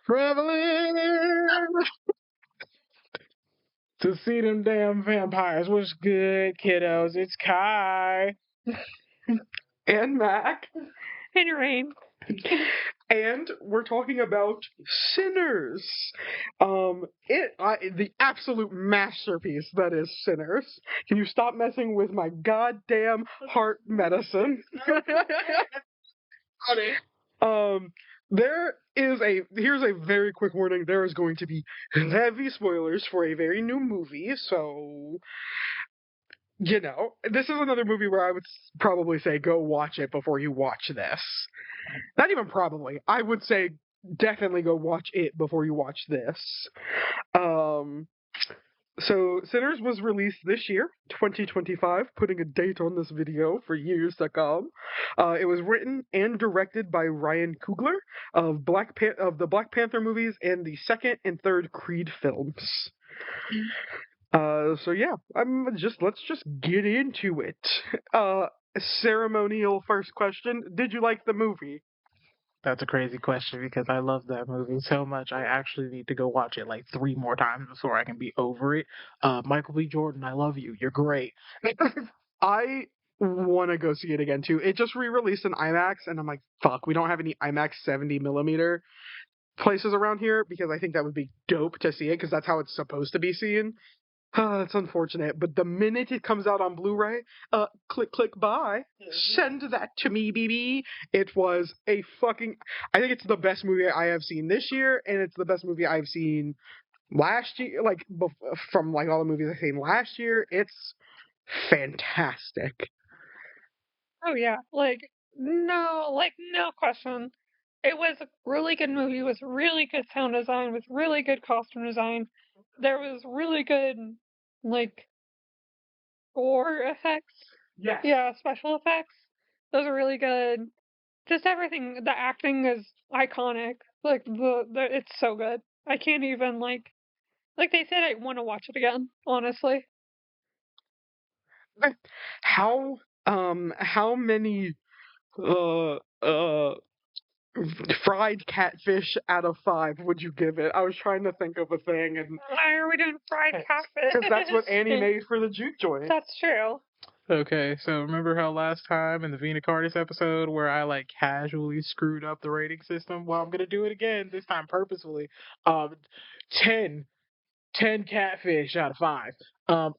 Traveling to see them damn vampires. What's good, kiddos? It's Kai and Mac, And rain. and we're talking about Sinners. The absolute masterpiece that is Sinners. Can you stop messing with my goddamn heart medicine? Um, here's a very quick warning. There is going to be heavy spoilers for a very new movie, so this is another movie where I would probably say go watch it before you watch this. Not even probably. I would say definitely go watch it before you watch this. So Sinners was released this year, 2025, putting a date on this video for years to come. It was written and directed by Ryan Coogler of the Black Panther movies and the second and third Creed films. So yeah, let's just get into it. Ceremonial first question: did you like the movie? That's a crazy question because I love that movie so much. I actually need to go watch it like 3 more times before I can be over it. Michael B. Jordan, I love you. You're great. I want to go see it again too. It just re-released in IMAX, and I'm like, fuck, we don't have any IMAX 70mm places around here because I think that would be dope to see it because that's how it's supposed to be seen. It's unfortunate, but the minute it comes out on Blu-ray, click buy, send that to me, BB. It was a fucking. I think it's the best movie I have seen this year, and it's the best movie I've seen last year. From like all the movies I've seen last year, it's fantastic. Oh yeah, no question. It was a really good movie with really good sound design, with really good costume design. There was really good, like, gore effects. Yes. Yeah, special effects. Those are really good. Just everything. The acting is iconic. Like it's so good. I can't even like they said. I want to watch it again. Honestly. How many uh uh fried catfish out of 5 would you give it? I was trying to think of a thing, and Why are we doing fried catfish? because that's what Annie made for the juke joint. That's true. Okay, so remember how last time in the Vina Cardis episode where I like casually screwed up the rating system? Well, I'm gonna do it again, this time purposefully. 10, 10 catfish out of 5.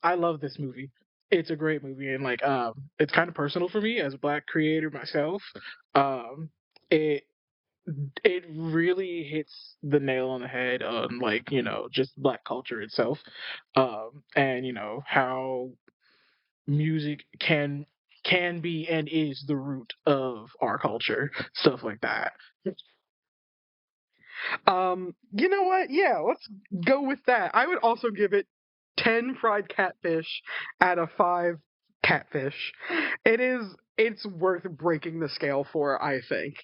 I love this movie. It's a great movie, and it's kind of personal for me as a Black creator myself. Um, it it really hits the nail on the head on just Black culture itself, and how music can be and is the root of our culture, stuff like that. You know what? Yeah, let's go with that. I would also give it 10 fried catfish out of 5 catfish. It's worth breaking the scale for, I think.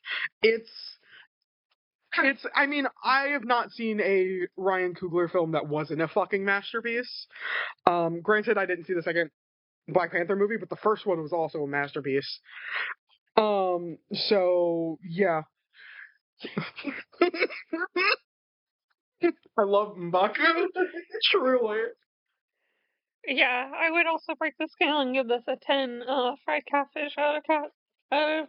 I mean, I have not seen a Ryan Coogler film that wasn't a fucking masterpiece. Granted, I didn't see the second Black Panther movie, but the first one was also a masterpiece. So yeah. I love M'Baku. Truly. Yeah, I would also break the scale and give this a 10 fried catfish out of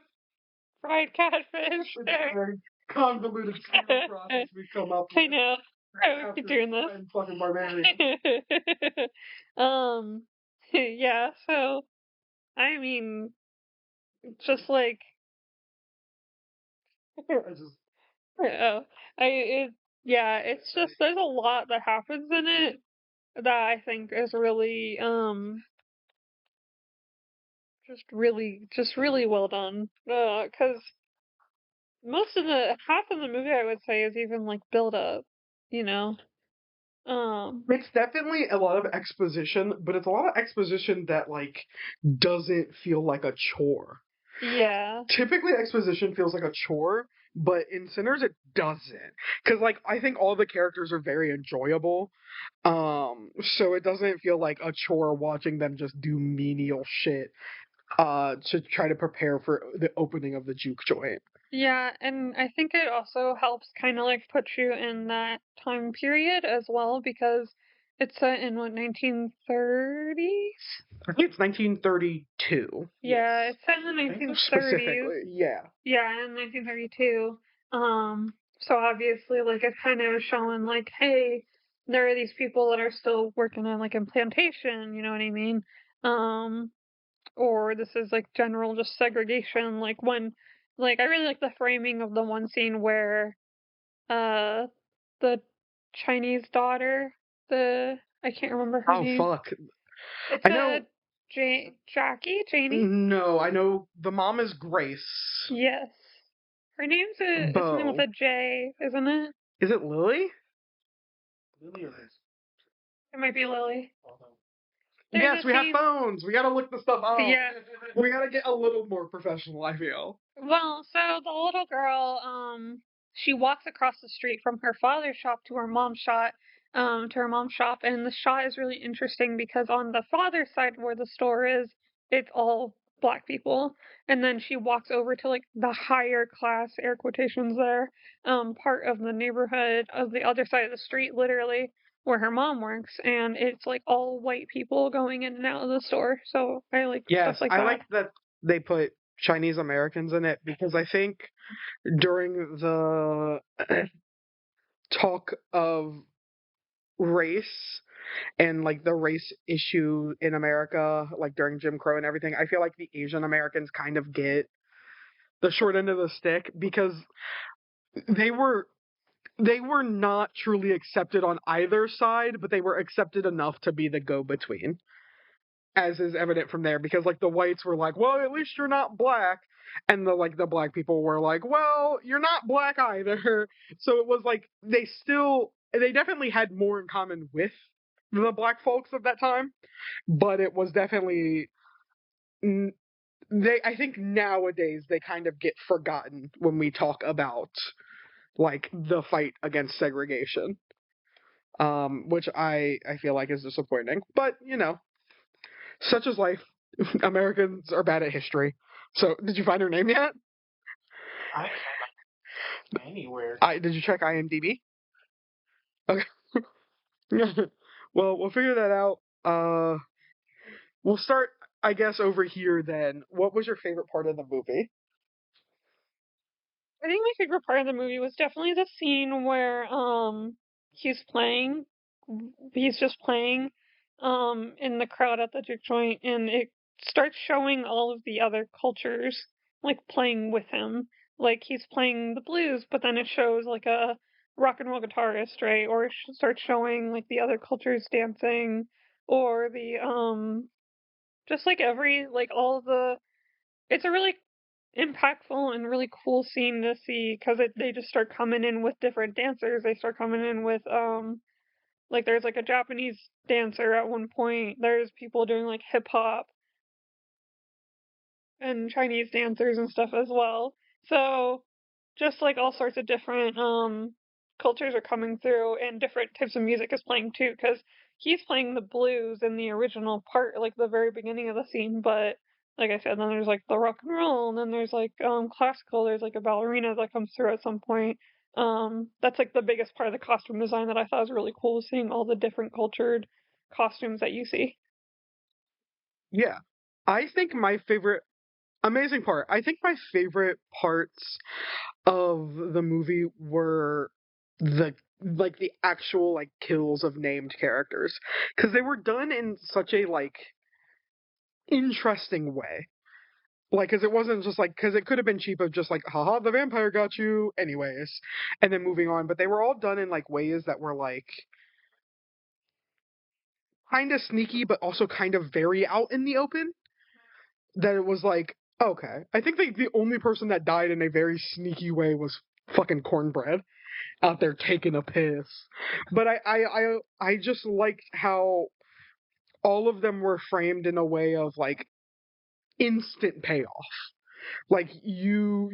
fried catfish. It's a very convoluted scale process we come up with. I know. I would be doing this. I'm fucking barbarian. Yeah, so I mean just like I just oh, yeah, it's just there's a lot that happens in it that I think is really just really well done. 'Cause most of the half of the movie I would say is even like build up, you know. it's definitely a lot of exposition, but it's a lot of exposition that doesn't feel like a chore. Yeah. Typically exposition feels like a chore, but in Sinners it doesn't. Cuz I think all the characters are very enjoyable. So it doesn't feel like a chore watching them just do menial shit to try to prepare for the opening of the juke joint. Yeah, and I think it also helps kind of like put you in that time period as well because it's set in what 1930s? I think it's 1932. Yeah, Yes. it's set in the I think so. 1930s. Specifically, yeah. Yeah, in 1932. So obviously, like, it's kind of showing, like, hey, there are these people that are still working on, like, in plantation, you know what I mean? Um, or this is, like, general just segregation, like, when, like, I really like the framing of the one scene where, uh, the Chinese daughter, I can't remember her Oh name. fuck. It's I know. Janie? No, I know the mom is Grace. Yes. Her name's it's something with Bo. a J, isn't it? Is it Lily? Lily or Liz? It might be Lily. There's Yes, a we have scene. phones. We gotta look the stuff up. Yeah. We gotta get a little more professional, I feel. Well, so the little girl, she walks across the street from her father's shop to her mom's shop, and the shot is really interesting because on the father's side where the store is, it's all black people, and then she walks over to like the higher class, air quotations there, part of the neighborhood of the other side of the street, literally where her mom works, and it's like all white people going in and out of the store. So I like stuff Yes, like I that. like that they put Chinese Americans in it because I think during the talk of race and like the race issue in America, like during Jim Crow and everything, I feel like the Asian Americans kind of get the short end of the stick because they were they were not truly accepted on either side, but they were accepted enough to be the go-between, as is evident from there. Because like the whites were like, "Well, at least you're not black," and the black people were like, "Well, you're not black either." So it was like they definitely had more in common with the black folks of that time, but it was definitely they. I think nowadays they kind of get forgotten when we talk about like the fight against segregation, which I feel like is disappointing. But such is life. Americans are bad at history. So, did you find her name yet? I can't find anywhere. Did you check IMDb? Okay. Well, we'll figure that out. We'll start, I guess, over here then. What was your favorite part of the movie? I think my favorite part of the movie was definitely the scene where he's playing he's just playing in the crowd at the juke joint and it starts showing all of the other cultures like playing with him. Like he's playing the blues, but then it shows like a rock and roll guitarist, right? Or it starts showing like the other cultures dancing or the just like every like all the it's a really impactful and really cool scene to see because they just start coming in with different dancers. They start coming in with like there's like a Japanese dancer at one point. There's people doing like hip hop and Chinese dancers and stuff as well. So just like all sorts of different cultures are coming through and different types of music is playing too because he's playing the blues in the original part like the very beginning of the scene, but like I said, then there's like the rock and roll and then there's like classical, there's like a ballerina that comes through at some point. That's like the biggest part of the costume design that I thought was really cool, seeing all the different cultured costumes that you see. Yeah. I think my favorite amazing part. I think my favorite parts of the movie were the actual like kills of named characters because they were done in such a like interesting way. Like, because it wasn't just like, because it could have been cheap of just like, haha, the vampire got you, anyways, and then moving on. But they were all done in like ways that were like kind of sneaky, but also kind of very out in the open. That it was like, okay, I think the only person that died in a very sneaky way was fucking Cornbread out there taking a piss. But I just liked how all of them were framed in a way of like instant payoff. Like you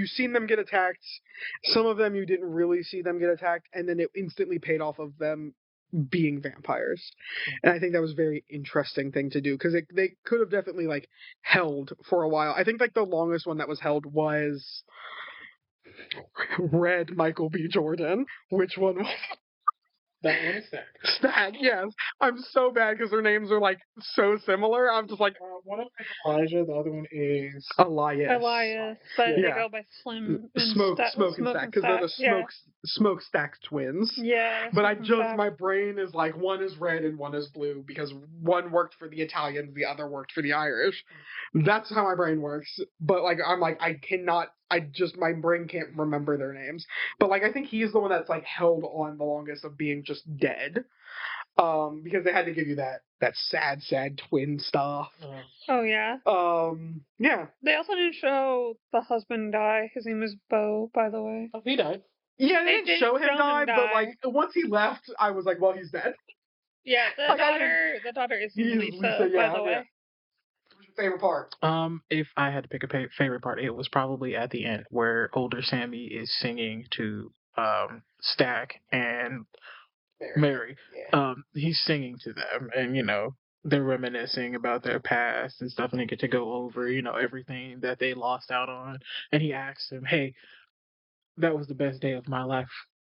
seen them get attacked. Some of them you didn't really see them get attacked, and then it instantly paid off of them being vampires. And I think that was a very interesting thing to do because they could have definitely like held for a while. I think like the longest one that was held was Red Michael B. Jordan. Which one was That one is Stack. Stack? Yes. I'm so bad because their names are like so similar. I'm just like One of them is Elijah, the other one is Elias, but they Yeah. go by Slim and Smoke and Stack because they're the Yeah. Smokestack twins. Yeah. But I Smoke and just Stack. my brain is like one is red and one is blue because one worked for the Italians, the other worked for the Irish. That's how my brain works. But like I'm like my brain can't remember their names. But like I think he's the one that's like held on the longest of being just dead. Because they had to give you that sad twin stuff. Oh yeah. Yeah. They also didn't show the husband die. His name is Bo, by the way. Oh, he died. Yeah, they They didn't show him die, but die. like once he left, I was like, well, he's dead. Yeah, the Like, daughter is He's Lisa, by the way. yeah. What's your favorite part? If I had to pick a favorite part, it was probably at the end where older Sammy is singing to Stack and Mary. Yeah. He's singing to them, and they're reminiscing about their past and stuff, and they get to go over everything that they lost out on. And he asks him, "Hey, that was the best day of my life.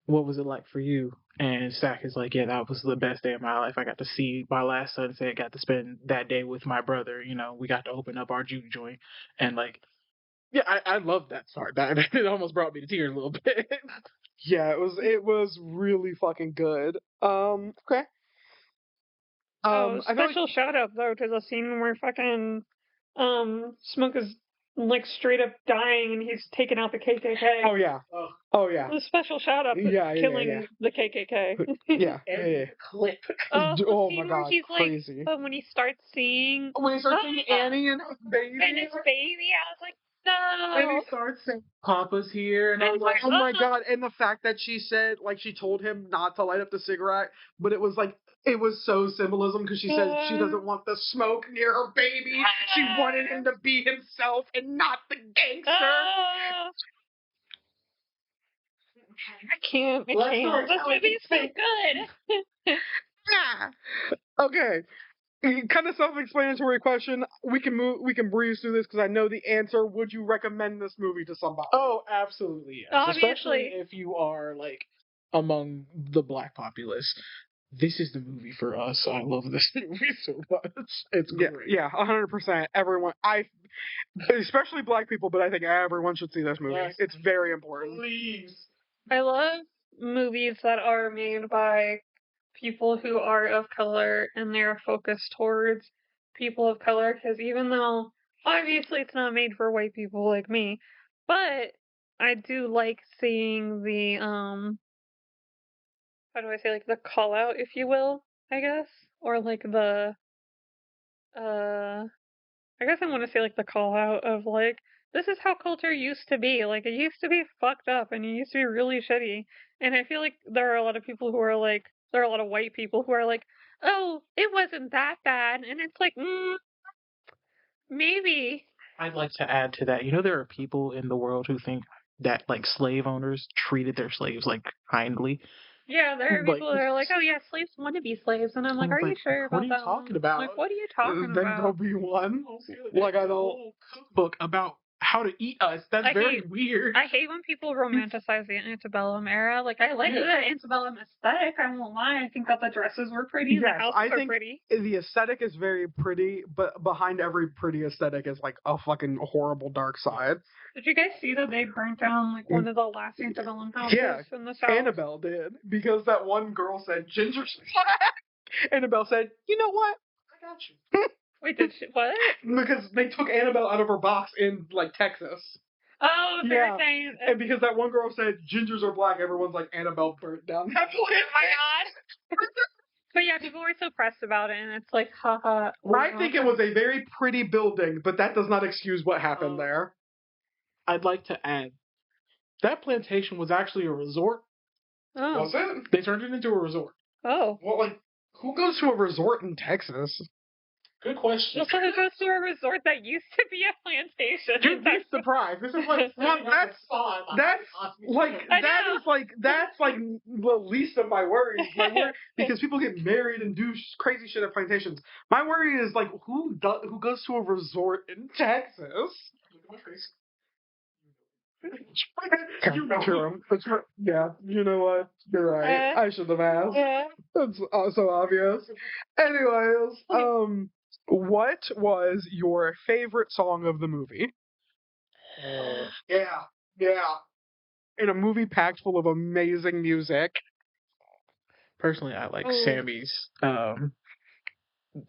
What was it like for you?" And Stack is like, "Yeah, that was the best day of my life. I got to see my last sunset. Got to spend that day with my brother. We got to open up our juke joint." And like, yeah, I love that part. That it almost brought me to tears a little bit. Yeah, it was really fucking good. Okay. I feel like Special shout out though to the scene where fucking Smoke is like straight up dying and he's taking out the KKK. oh yeah. Oh yeah. A special shout out to killing the KKK. Yeah. Clip. The Oh scene my where god, he's crazy. like, when he starts seeing When he starts seeing Annie and his baby. and his baby, I was like, no. And he starts saying, "Papa's here," and I was like, Oh my god, and the fact that she said, like, she told him not to light up the cigarette, but it was like, it was so symbolism because she said she doesn't want the smoke near her baby. She wanted him to be himself and not the gangster. I can't. This movie is so good. Yeah. Okay. Kind of self-explanatory question. We can breeze through this because I know the answer. Would you recommend this movie to somebody? "Oh, absolutely, yes. Obviously. Especially if you are like among the black populace. This is the movie for us. I love this movie so much. It's great." Yeah, 100%. Everyone, especially black people, but I think everyone should see this movie. Yes. It's very important. Please. I love movies that are made by people who are of color and they're focused towards people of color, because even though obviously it's not made for white people like me, but I do like seeing the how do I say, like, the call out, if you will, I guess, or like the I guess I want to say like the call out of like, this is how culture used to be. Like, it used to be fucked up and it used to be really shitty. And I feel like there are a lot of people who are like, there are a lot of white people who are like, oh, it wasn't that bad. And it's like, maybe. I'd like to add to that. There are people in the world who think that like slave owners treated their slaves like kindly. Yeah, there are people that are like, oh yeah, slaves want to be slaves. And I'm like, are you sure about that? What are you talking about? Like, what are you talking Then about? go be one. Like I don't cookbook about how to eat us. That's very weird. I hate when people romanticize the antebellum era. Like, I like the antebellum aesthetic. I won't lie. I think that the dresses were pretty. Yes, the houses I are think pretty. the aesthetic is very pretty, but behind every pretty aesthetic is like a fucking horrible dark side. Did you guys see that they burnt down like one of the last antebellum houses in the South? Annabelle did, because that one girl said ginger's black. Annabelle said, you know what? I got you. Wait, did she, what? Because they took Annabelle out of her box in like Texas. Oh, they're saying. And because that one girl said gingers are black, everyone's like, Annabelle burnt down that place. Oh my god. But yeah, people were so pressed about it, and it's like, haha. I think it was a very pretty building, but that does not excuse what happened there. I'd like to add, that plantation was actually a resort. Oh. Was it? They turned it into a resort. Oh. Well, like, who goes to a resort in Texas? Good question. Well, so who goes to a resort that used to be a plantation? You'd be surprised. This is like, that's like the least of my worries. Because people get married and do crazy shit at plantations. My worry is like who goes to a resort in Texas. True. Yeah, you know what? You're right. I should have asked. Yeah. That's so obvious. Anyways, what was your favorite song of the movie? Yeah. In a movie packed full of amazing music. Personally, I like Ooh. Sammy's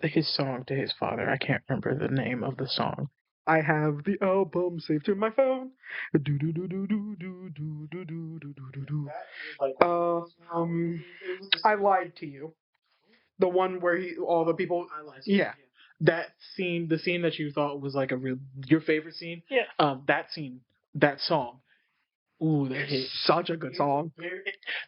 his song to his father. I can't remember the name of the song. I have the album saved to my phone. Do do do do do do do do do do do do. I lied to you. The one where all the people. Yeah. That scene, the scene that you thought was like your favorite scene. Yeah. That scene, that song. Ooh, that hit. It's such a good song.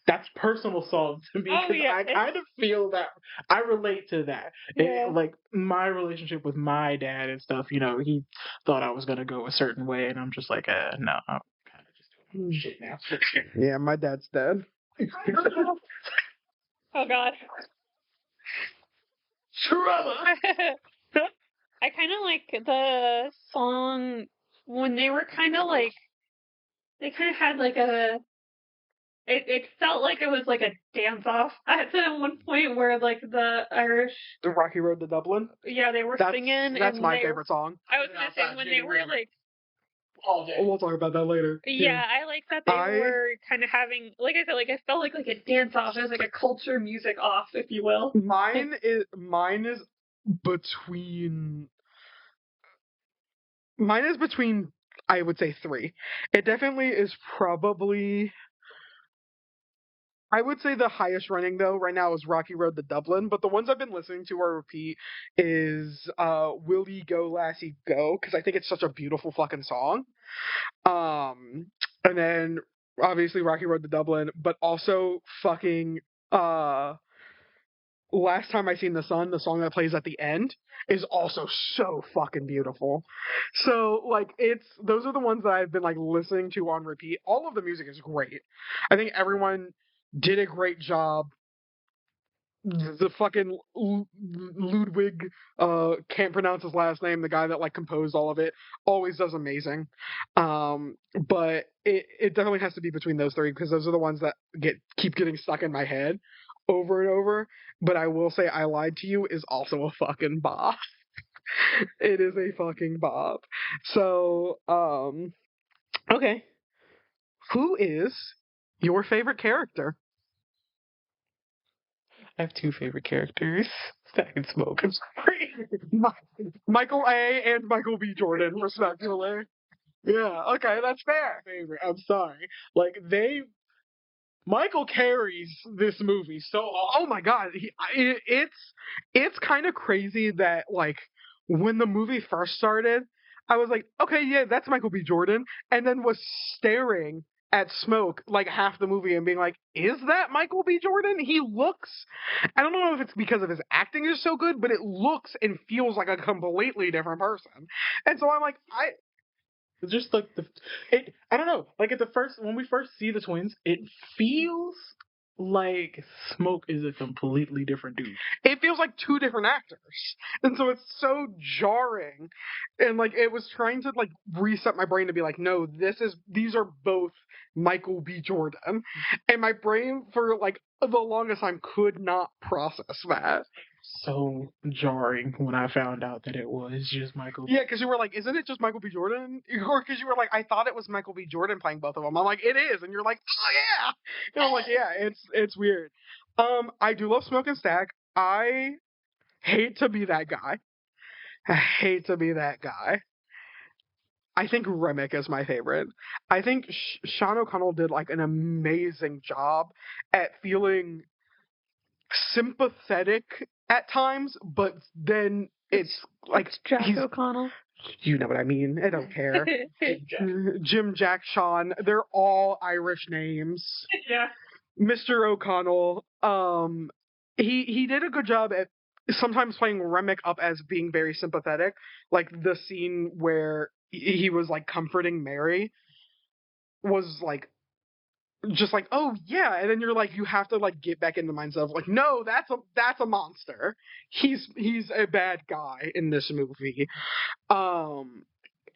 That's personal song to me because I kind of feel that I relate to that. Yeah. Like my relationship with my dad and stuff. You know, he thought I was gonna go a certain way, and I'm just like, no, I'm kind of just doing shit now. Yeah, my dad's dead. Oh God. Trouble. I kind of like the song when they were kind of like, they kind of had like it felt like it was like a dance off at one point where like the Irish, The Rocky Road to Dublin. yeah, they were singing. That's and my favorite song. I was gonna say when they were like, All day. We'll talk about that later. yeah, I like that they were kind of having, like I said, like it felt like a dance off. It was like a culture music off, if you will. Mine is between. Mine is between. I would say 3. It definitely is probably. I would say the highest running though right now is Rocky Road to Dublin, but the ones I've been listening to on repeat is Will You Go Lassie Go, because I think it's such a beautiful fucking song. And then obviously Rocky Road to Dublin, but also fucking Last Time I Seen the Sun, the song that plays at the end, is also so fucking beautiful. So like those are the ones that I've been like listening to on repeat. All of the music is great. I think everyone did a great job. The fucking Ludwig, can't pronounce his last name, the guy that like composed all of it, always does amazing. But it definitely has to be between those 3 because those are the ones that keep getting stuck in my head over and over. But I will say I Lied to You is also a fucking bop. It is a fucking bop. So, okay. Who is your favorite character? I have 2 favorite characters. Stack and Smoke. I'm sorry. Michael A. and Michael B. Jordan, respectively. Yeah, okay, that's fair. Favorite. I'm sorry. Like Michael carries this movie so awesome. Oh my god, it's kind of crazy that like when the movie first started, I was like, okay, yeah, that's Michael B. Jordan, and then was staring at Smoke like half the movie and being like, is that Michael B. Jordan? He looks, I don't know if it's because of his acting is so good, but it looks and feels like a completely different person. And so I'm like, It's just like I don't know. Like when we first see the twins, it feels like Smoke is a completely different dude. It feels like 2 different actors, and so it's so jarring. And like it was trying to like reset my brain to be like, no, these are both Michael B. Jordan, and my brain for like the longest time could not process that. So jarring when I found out that it was just Michael. Yeah, because you were like, isn't it just Michael B. Jordan? Or because you were like, I thought it was Michael B. Jordan playing both of them. I'm like, it is, and you're like, oh yeah. And I'm like, yeah, it's weird. I do love Smoke and Stack. I hate to be that guy. I hate to be that guy. I think Remick is my favorite. I think Sean O'Connell did like an amazing job at feeling sympathetic at times, but then it's like Jack O'Connell. You know what I mean. I don't care. Jim, Jack, Sean. They're all Irish names. Yeah. Mr. O'Connell. He did a good job at sometimes playing Remick up as being very sympathetic. Like the scene where he was like comforting Mary was like just like, oh yeah, and then you're like, you have to like get back in the mindset of like, no, that's a monster. He's a bad guy in this movie.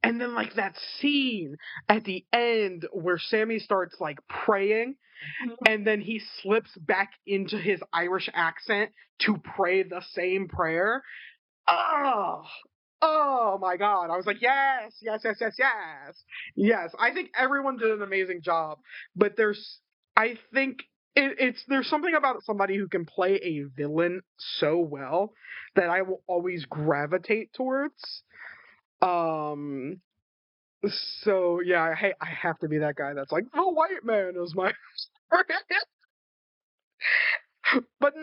And then like that scene at the end where Sammy starts like praying, and then he slips back into his Irish accent to pray the same prayer. Oh, oh my God. I was like, yes, yes, yes, yes, yes. Yes. I think everyone did an amazing job, but I think there's something about somebody who can play a villain so well that I will always gravitate towards. Um, so yeah, I have to be that guy that's like, the white man is my but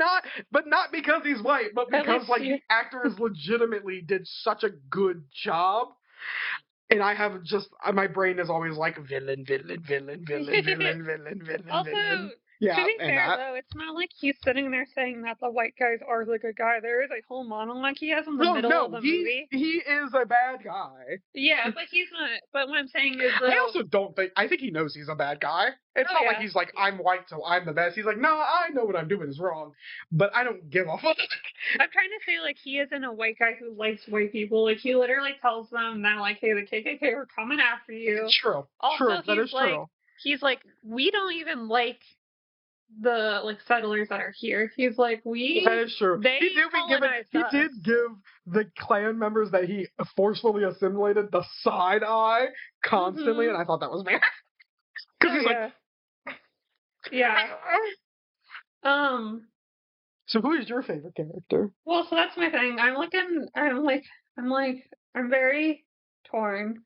not because he's white, but At because least like you- the actors legitimately did such a good job. And I have just my brain is always like villain, villain, villain, villain, villain, villain, villain, Also, villain. to Yeah, be and fair that. though, it's not like he's sitting there saying that the white guys are the good guy. There is a whole monologue he has in the middle of the movie. He is a bad guy. Yeah, but he's not. But what I'm saying is, I though, also don't think I think he knows he's a bad guy. It's Oh, not like yeah. he's like, I'm white, so I'm the best. He's like, no, I know what I'm doing is wrong, but I don't give a fuck. I'm trying to say, like, he isn't a white guy who likes white people. Like, he literally tells them that, like, hey, the KKK are coming after you. True. Also, True. That he's is like, true. he's like, we don't even like the like settlers that are here. He's like, That is true. they He did colonized us. give the clan members that he forcefully assimilated the side eye constantly, Mhm. and I thought that was very because he's like, yeah. so who is your favorite character? Well, so that's my thing. I'm very torn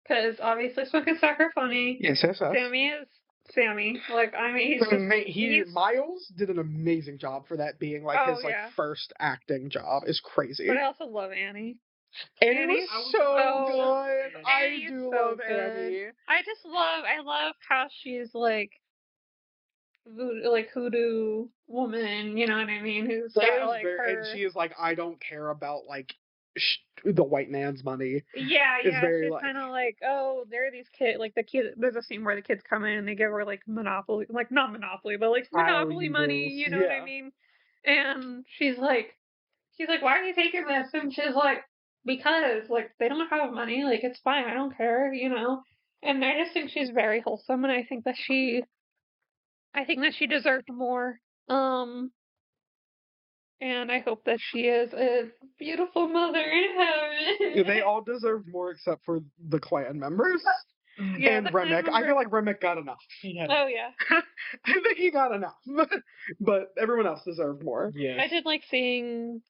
because obviously Smoke and Stack are funny. Yes, yes, yes. Sammy is Sammy. Like, I mean, he's just he's Miles did an amazing job for that being like Oh, his like yeah. first acting job. Is crazy. But I also love Annie. Annie Annie's was so good. I Annie's do so love good. Annie. I love how she's like hoodoo woman, you know what I mean? Who's got like her. And she is like, I don't care about like the white man's money. Yeah, It's very, she's like- kind of like, oh, there are these kids, like the kid. There's a scene where the kids come in and they give her like Monopoly, like not Monopoly, but like Monopoly money, you know what I mean? And she's like, why are you taking this? And she's like, because like they don't have money, like it's fine, I don't care, you know. And I just think she's very wholesome, and I think that she deserved more. And I hope that she is a beautiful mother in heaven. They all deserve more except for the clan members. Yeah, and the clan Remick. I members- feel like Remick got enough. Oh yeah. I think he got enough. But everyone else deserved more. Yeah. I did like seeing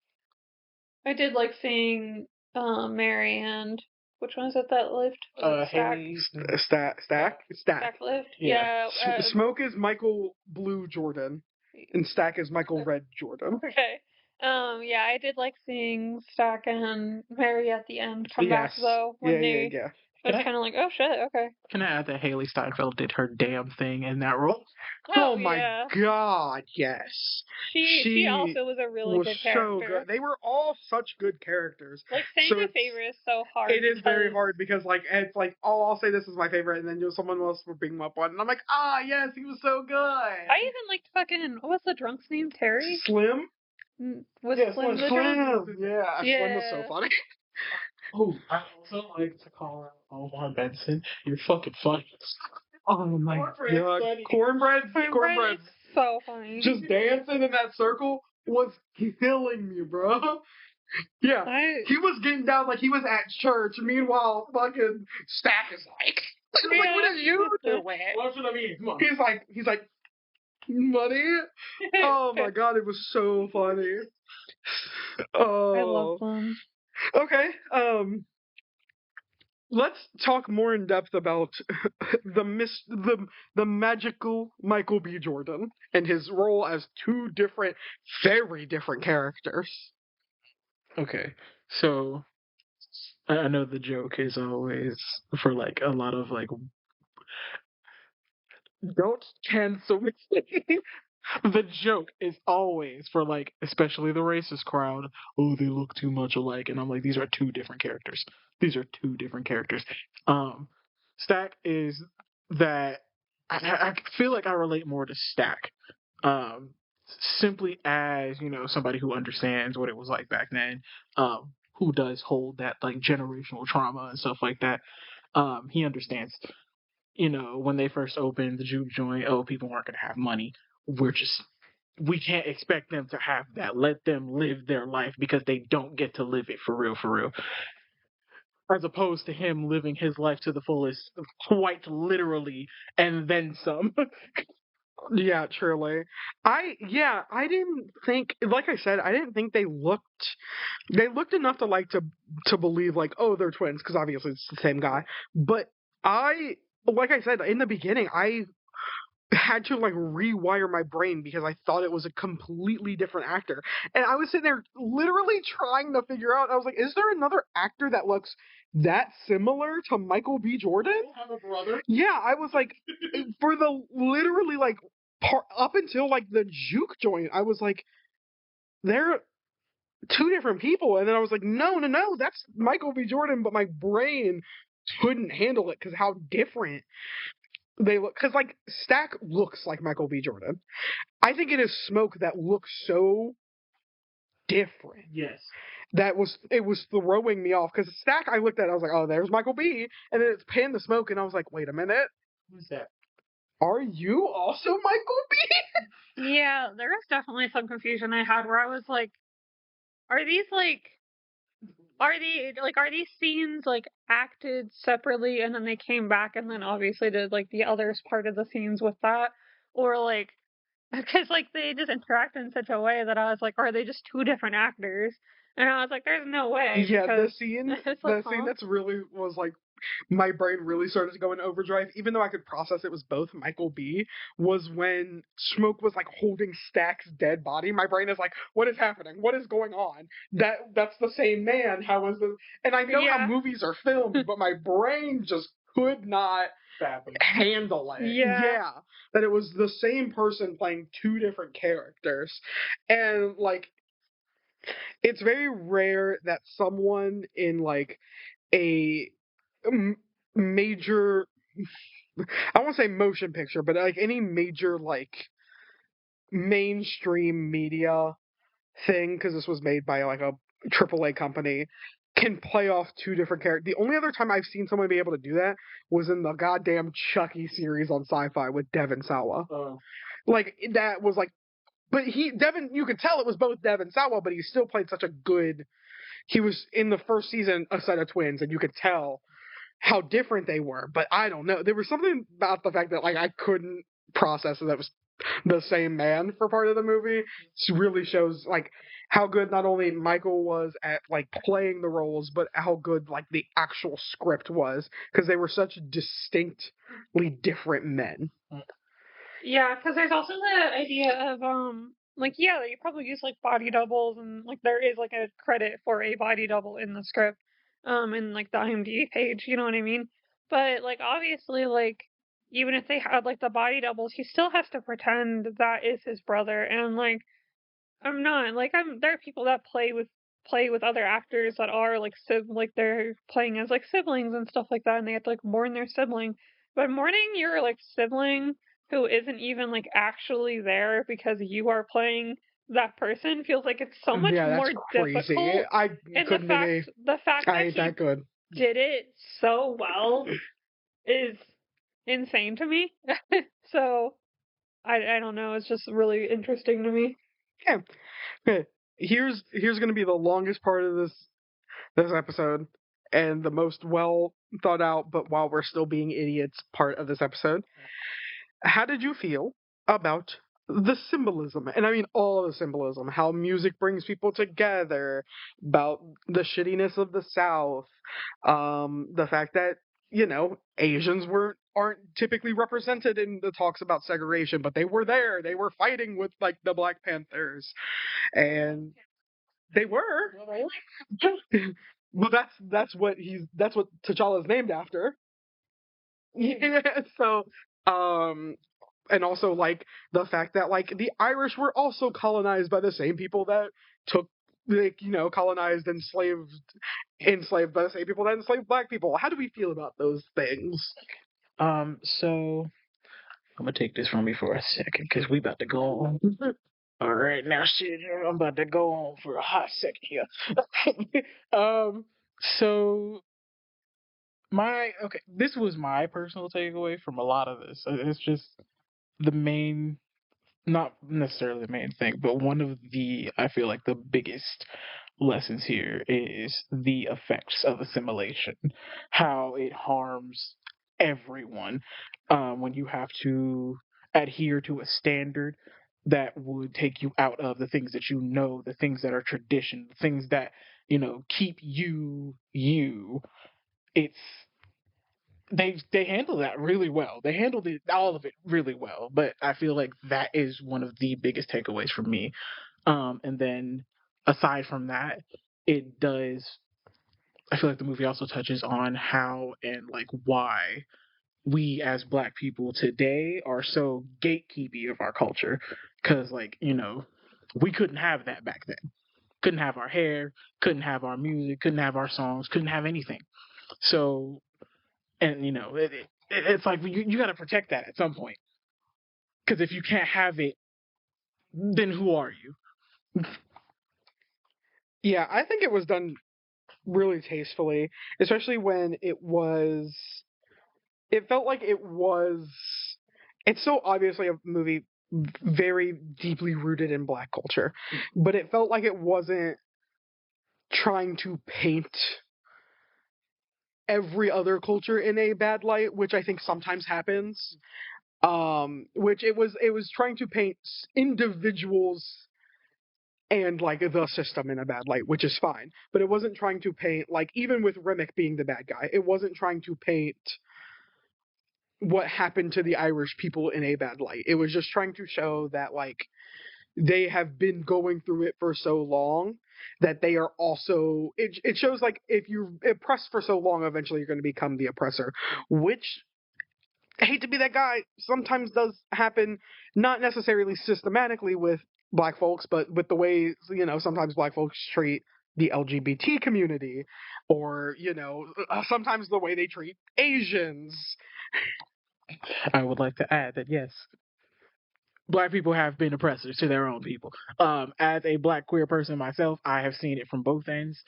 Mary and which one is it that lived? Haley. Stack. lived. Yeah. Yeah. Smoke is Michael Blue Jordan, and Stack is Michael Red Jordan. Okay. Yeah, I did like seeing Stack and Mary at the end come back though when they. Yeah. I was kind of like, oh shit, okay. Can I add that Haley Steinfeld did her damn thing in that role? Oh my yeah. God, yes. She also was a really good character. So good. They were all such good characters. Like saying So a favorite is so hard. It is very because- hard because like it's like, oh, I'll say this is my favorite, and then someone else will bring him up one, and I'm like, yes, he was so good. I even liked fucking what was the drunk's name? Terry? Slim. Was Yeah, Slim the drunk? Yeah, Slim was so funny. Oh, I also like to call out Omar Benson. You're fucking funny. Oh my God, Cornbread cornbread, is so funny. just dancing in that circle was killing me, bro. Yeah, he was getting down like he was at church. Meanwhile, fucking Stack is like, like, what are you doing? What should I mean? Come on. He's like, money. Oh my God, it was so funny. Oh, I love them. Okay. Let's talk more in depth about the magical Michael B. Jordan and his role as two different, very different characters. Okay, so I know the joke is always for like a lot of like don't cancel me. The joke is always for like especially the racist crowd. Oh, they look too much alike, and I'm like, these are two different characters. These are two different characters. Stack is that I feel like I relate more to Stack. Um, simply as, somebody who understands what it was like back then, who does hold that like generational trauma and stuff like that. He understands, when they first opened the juke joint, oh, people aren't gonna have money. We can't expect them to have that. Let them live their life because they don't get to live it for real, for real. As opposed to him living his life to the fullest, quite literally, and then some. Yeah, truly. I didn't think, like I said, I didn't think they looked enough to to believe like, oh, they're twins, because obviously it's the same guy. But I, like I said in the beginning, I had to like rewire my brain because I thought it was a completely different actor. And I was sitting there literally trying to figure out, I was like, is there another actor that looks that similar to Michael B. Jordan? I have a brother. Yeah, I was like, for the literally like up until like the juke joint, I was like, they're two different people. And then I was like, no, that's Michael B. Jordan, but my brain couldn't handle it because how different they look. Because like Stack looks like Michael B. Jordan. I think it is Smoke that looks so different. Yes. It was throwing me off because Stack I looked at, I was like, oh, there's Michael B. And then it's panned to Smoke, and I was like, wait a minute, Who's that? are you also Michael B? Yeah, there was definitely some confusion I had where I was like, are these are these scenes like acted separately and then they came back and then obviously did like the others part of the scenes with that, or like because like they just interact in such a way that I was like, are they just two different actors? And I was like, there's no way. Yeah, the because scene, it's the like, scene huh? that's really was like my brain really started to go in overdrive, even though I could process it was both Michael B, was when Smoke was like holding Stack's dead body. My brain is like, what is happening? What is going on? That's the same man. How is this? And I know how Yeah. movies are filmed, but my brain just could not handle it. Yeah. That it was the same person playing two different characters. And like it's very rare that someone in like a major, I won't say motion picture, but like any major like mainstream media thing, because this was made by like a AAA company, can play off two different characters. The only other time I've seen someone be able to do that was in the goddamn Chucky series on Sci-Fi with Devon Sawa. Oh. Like that was like, but Devon, you could tell it was both Devon Sawa, but he still played such a good. He was in the first season a set of twins, and you could tell how different they were. But I don't know. There was something about the fact that like I couldn't process that was the same man for part of the movie. It really shows like how good not only Michael was at like playing the roles, but how good like the actual script was, because they were such distinctly different men. Yeah, because there's also the idea of like yeah, you probably use like body doubles and like there is like a credit for a body double in the script, in like the IMDb page, you know what I mean? But like obviously like even if they had like the body doubles, he still has to pretend that is his brother, and like I'm not like there are people that play with other actors that are like like they're playing as like siblings and stuff like that, and they have to like mourn their sibling. But mourning your like sibling who isn't even like actually there because you are playing that person feels like it's so much Yeah, more that's crazy. difficult. I And couldn't be. the fact I that ain't he that good. did it so well is insane to me. So I don't know, it's just really interesting to me. Yeah. Okay. Here's gonna be the longest part of this episode, and the most well thought out, but while we're still being idiots part of this episode. How did you feel about the symbolism? And I mean all the symbolism, how music brings people together, about the shittiness of the South, the fact that, Asians aren't typically represented in the talks about segregation, but they were there. They were fighting with like the Black Panthers. And they were. Well, that's what T'Challa is named after. Yeah, so and also like the fact that like the Irish were also colonized by the same people that took like, colonized, enslaved by the same people that enslaved black people. How do we feel about those things? So I'm gonna take this from me for a second because we about to go on. All right, now shit, I'm about to go on for a hot second here. So this was my personal takeaway from a lot of this. It's just the main, not necessarily the main thing, but one of the, I feel like the biggest lessons here is the effects of assimilation, how it harms everyone when you have to adhere to a standard that would take you out of the things that you know, the things that are tradition, the things that, keep you you. It's they handle that really well. They handled all of it really well. But I feel like that is one of the biggest takeaways for me. And then aside from that, it does. I feel like the movie also touches on how and like why we as Black people today are so gatekeepy of our culture. Because we couldn't have that back then. Couldn't have our hair. Couldn't have our music. Couldn't have our songs. Couldn't have anything. So, and it's like you got to protect that at some point. Because if you can't have it, then who are you? Yeah, I think it was done really tastefully, especially when it felt like it's so obviously a movie very deeply rooted in Black culture, but it felt like it wasn't trying to paint every other culture in a bad light, which I think sometimes happens. Which it was trying to paint individuals and like the system in a bad light, which is fine. But it wasn't trying to paint, like, even with Remick being the bad guy, it wasn't trying to paint what happened to the Irish people in a bad light. It was just trying to show that like they have been going through it for so long that they are also it shows like if you're oppressed for so long, eventually you're going to become the oppressor, which, I hate to be that guy, sometimes does happen, not necessarily systematically with Black folks, but with the way sometimes Black folks treat the LGBT community, or sometimes the way they treat Asians. I would like to add that yes, Black people have been oppressors to their own people. As a Black queer person myself, I have seen it from both ends.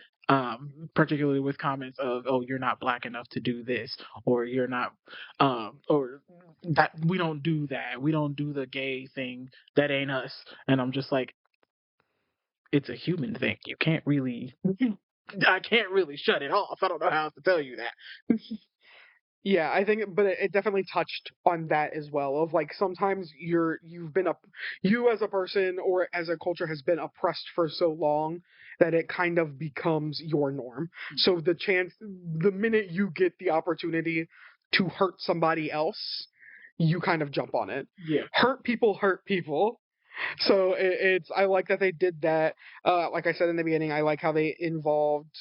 Particularly with comments of, "Oh, you're not Black enough to do this," or "You're not," or that we don't do that. We don't do the gay thing. That ain't us. And I'm just like, it's a human thing. You can't really. I can't really shut it off. I don't know how else to tell you that. Yeah, I think, but it definitely touched on that as well. Of like sometimes you as a person or as a culture has been oppressed for so long that it kind of becomes your norm. So the minute you get the opportunity to hurt somebody else, you kind of jump on it. Yeah. Hurt people hurt people. So I like that they did that. Like I said in the beginning, I like how they involved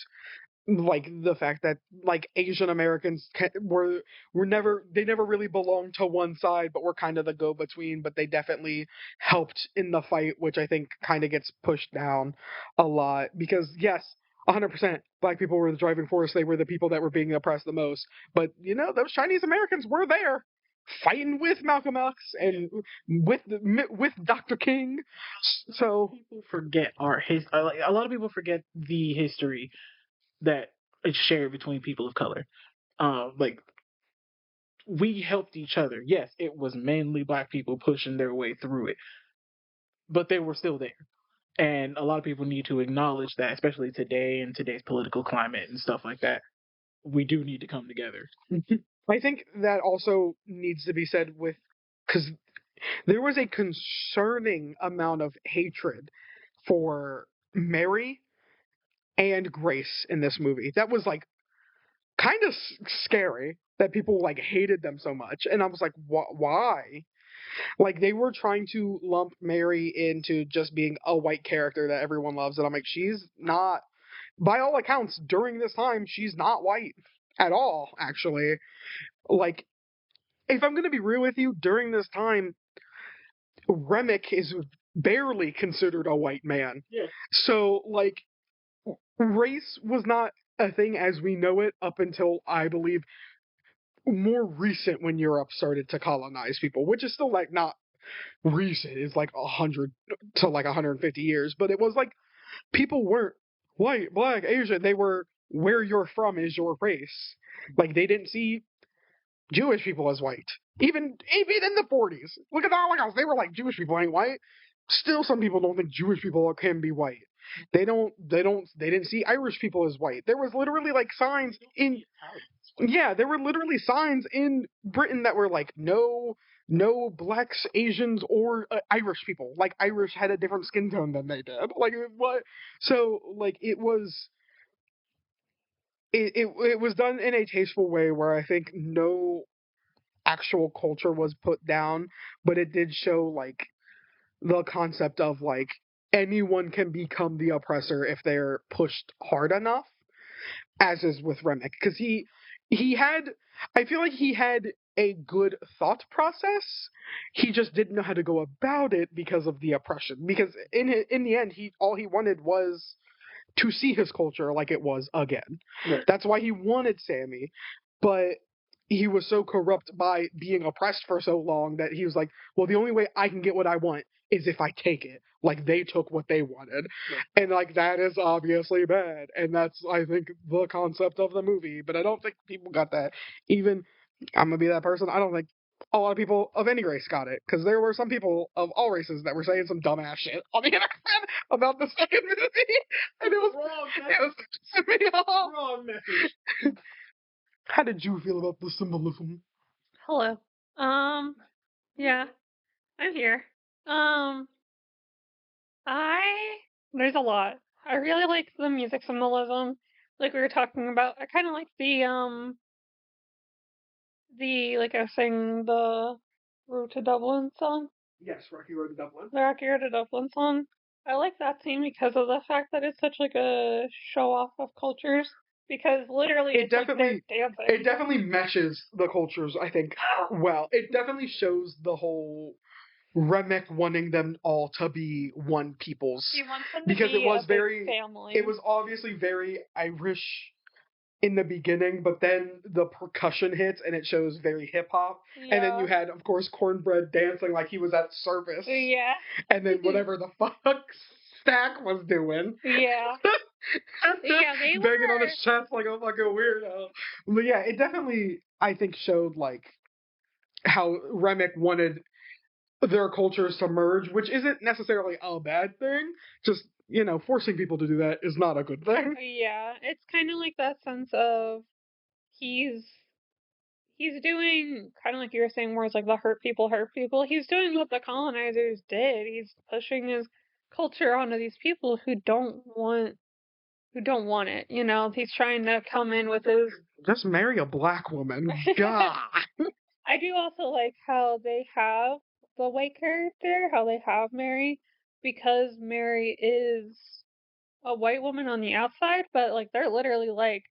like the fact that like Asian Americans they never really belonged to one side, but were kind of the go between. But they definitely helped in the fight, which I think kind of gets pushed down a lot because yes, 100% Black people were the driving force. They were the people that were being oppressed the most. But those Chinese Americans were there fighting with Malcolm X and with Dr. King. So People forget our history. Like, a lot of people forget the history that is shared between people of color. Like, we helped each other. Yes, it was mainly Black people pushing their way through it, but they were still there. And a lot of people need to acknowledge that, especially today in today's political climate and stuff like that. We do need to come together. I think that also needs to be said because there was a concerning amount of hatred for Mary and Grace in this movie. That was like kind of scary that people like hated them so much. And I was like, why? Like they were trying to lump Mary into just being a white character that everyone loves. And I'm like, she's not, by all accounts, during this time, she's not white at all, actually. Like, if I'm going to be real with you, during this time, Remick is barely considered a white man. Yeah. So, like, race was not a thing as we know it up until, I believe, more recent when Europe started to colonize people, which is still like not recent. It's like 100 to like 150 years, but it was like people weren't white, black, Asian. They were where you're from is your race. Like they didn't see Jewish people as white. Even in the 40s. Look at the Holocaust. They were like Jewish people ain't white. Still some people don't think Jewish people can be white. They didn't see Irish people as white. There was literally like signs in yeah, there were literally signs in Britain that were like no blacks, Asians, or Irish people. Like Irish had a different skin tone than they did. Like what? So like it was done in a tasteful way where I think no actual culture was put down, but it did show like the concept of like anyone can become the oppressor if they're pushed hard enough, as is with Remick, because he had I feel like he had a good thought process. He just didn't know how to go about it because of the oppression. Because in the end, he all he wanted was to see his culture like it was again. Right. That's why he wanted Sammy, but he was so corrupt by being oppressed for so long that he was like, well, the only way I can get what I want is if I take it. Like they took what they wanted. Yeah. And like that is obviously bad. And that's I think the concept of the movie. But I don't think people got that. Even I'm gonna be that person. I don't think a lot of people of any race got it, because there were some people of all races that were saying some dumbass shit on the internet about the second movie, and it was pissing me off. Wrong message. How did you feel about the symbolism? Hello. Yeah, I'm here. Um, there's a lot. I really like the music symbolism, like we were talking about. I kind of like the like I was saying the Road to Dublin song, Yes, Rocky Road to Dublin. the Rocky Road to Dublin song. I like that scene because of the fact that it's such like a show off of cultures. Because literally, It it's like definitely- they're dancing. It definitely meshes the cultures, I think, well. It definitely shows the whole Remick wanting them all to be one people's. He wants them to Because be it was a big very- family. It was obviously very Irish in the beginning, but then the percussion hits and it shows very hip hop. Yeah. And then you had, of course, Cornbread dancing like he was at service. Yeah. And then whatever the fuck Stack was doing. Yeah. Yeah, they banging on were- his chest like a fucking weirdo. But yeah, it definitely, I think, showed like how Remick wanted their cultures to merge, which isn't necessarily a bad thing. Just, forcing people to do that is not a good thing. Yeah, it's kind of like that sense of he's doing kind of like you were saying, where it's like the hurt people hurt people. He's doing what the colonizers did. He's pushing his culture onto these people who don't want it. He's trying to come in with his. Just marry a black woman. God. I do also like how they have the white character, how they have Mary, because Mary is a white woman on the outside, but like they're literally like,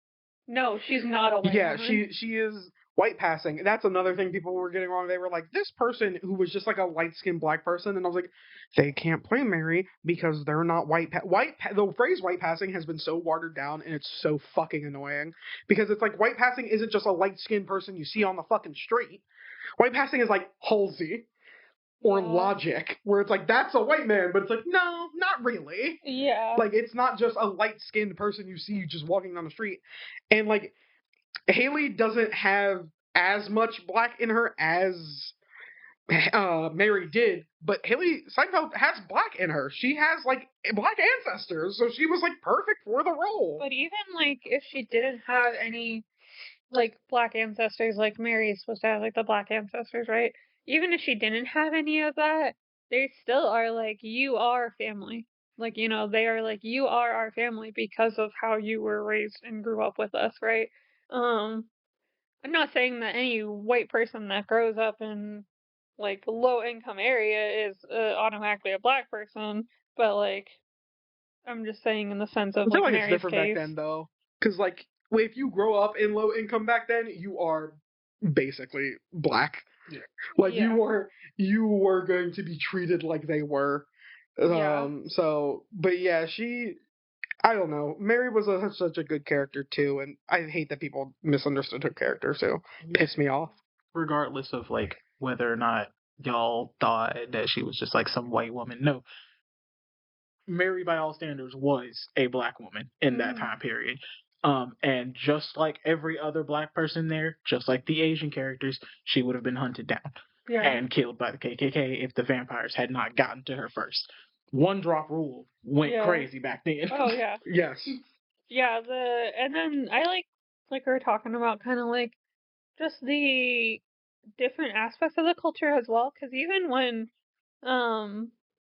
no, she's not a white Yeah, woman. she is white passing. That's another thing people were getting wrong. They were like, this person who was just like a light skinned black person, and I was like, they can't play Mary because they're not white. The phrase white passing has been so watered down, and it's so fucking annoying because it's like white passing isn't just a light skinned person you see on the fucking street. White passing is like Halsey or Yeah. Logic, where it's like that's a white man, but it's like no, not really. Yeah. Like it's not just a light skinned person you see just walking down the street, and like. Haley doesn't have as much black in her as Mary did, but Haley Seinfeld has black in her. She has like black ancestors, so she was like perfect for the role. But even like if she didn't have any like black ancestors, like Mary is supposed to have like the black ancestors, right? Even if she didn't have any of that, they still are like, you are family. Like, they are like, you are our family because of how you were raised and grew up with us, right? I'm not saying that any white person that grows up in like a low income area is automatically a black person, but like I'm just saying in the sense of I feel like like it's Mary's different case. back then, though, because like if you grow up in low income back then, you are basically black. Yeah. Like Yeah. you were going to be treated like they were. Yeah. So, but yeah, I don't know. Mary was such a good character too, and I hate that people misunderstood her character, so pissed me off. Regardless of like whether or not y'all thought that she was just like some white woman. No, Mary, by all standards, was a black woman in that time period. And just like every other black person there, just like the Asian characters, she would have been hunted down and killed by the KKK if the vampires had not gotten to her first. One drop rule went crazy back then. Oh yeah. Yes. Yeah, and then I like we were talking about kind of like just the different aspects of the culture as well, because even when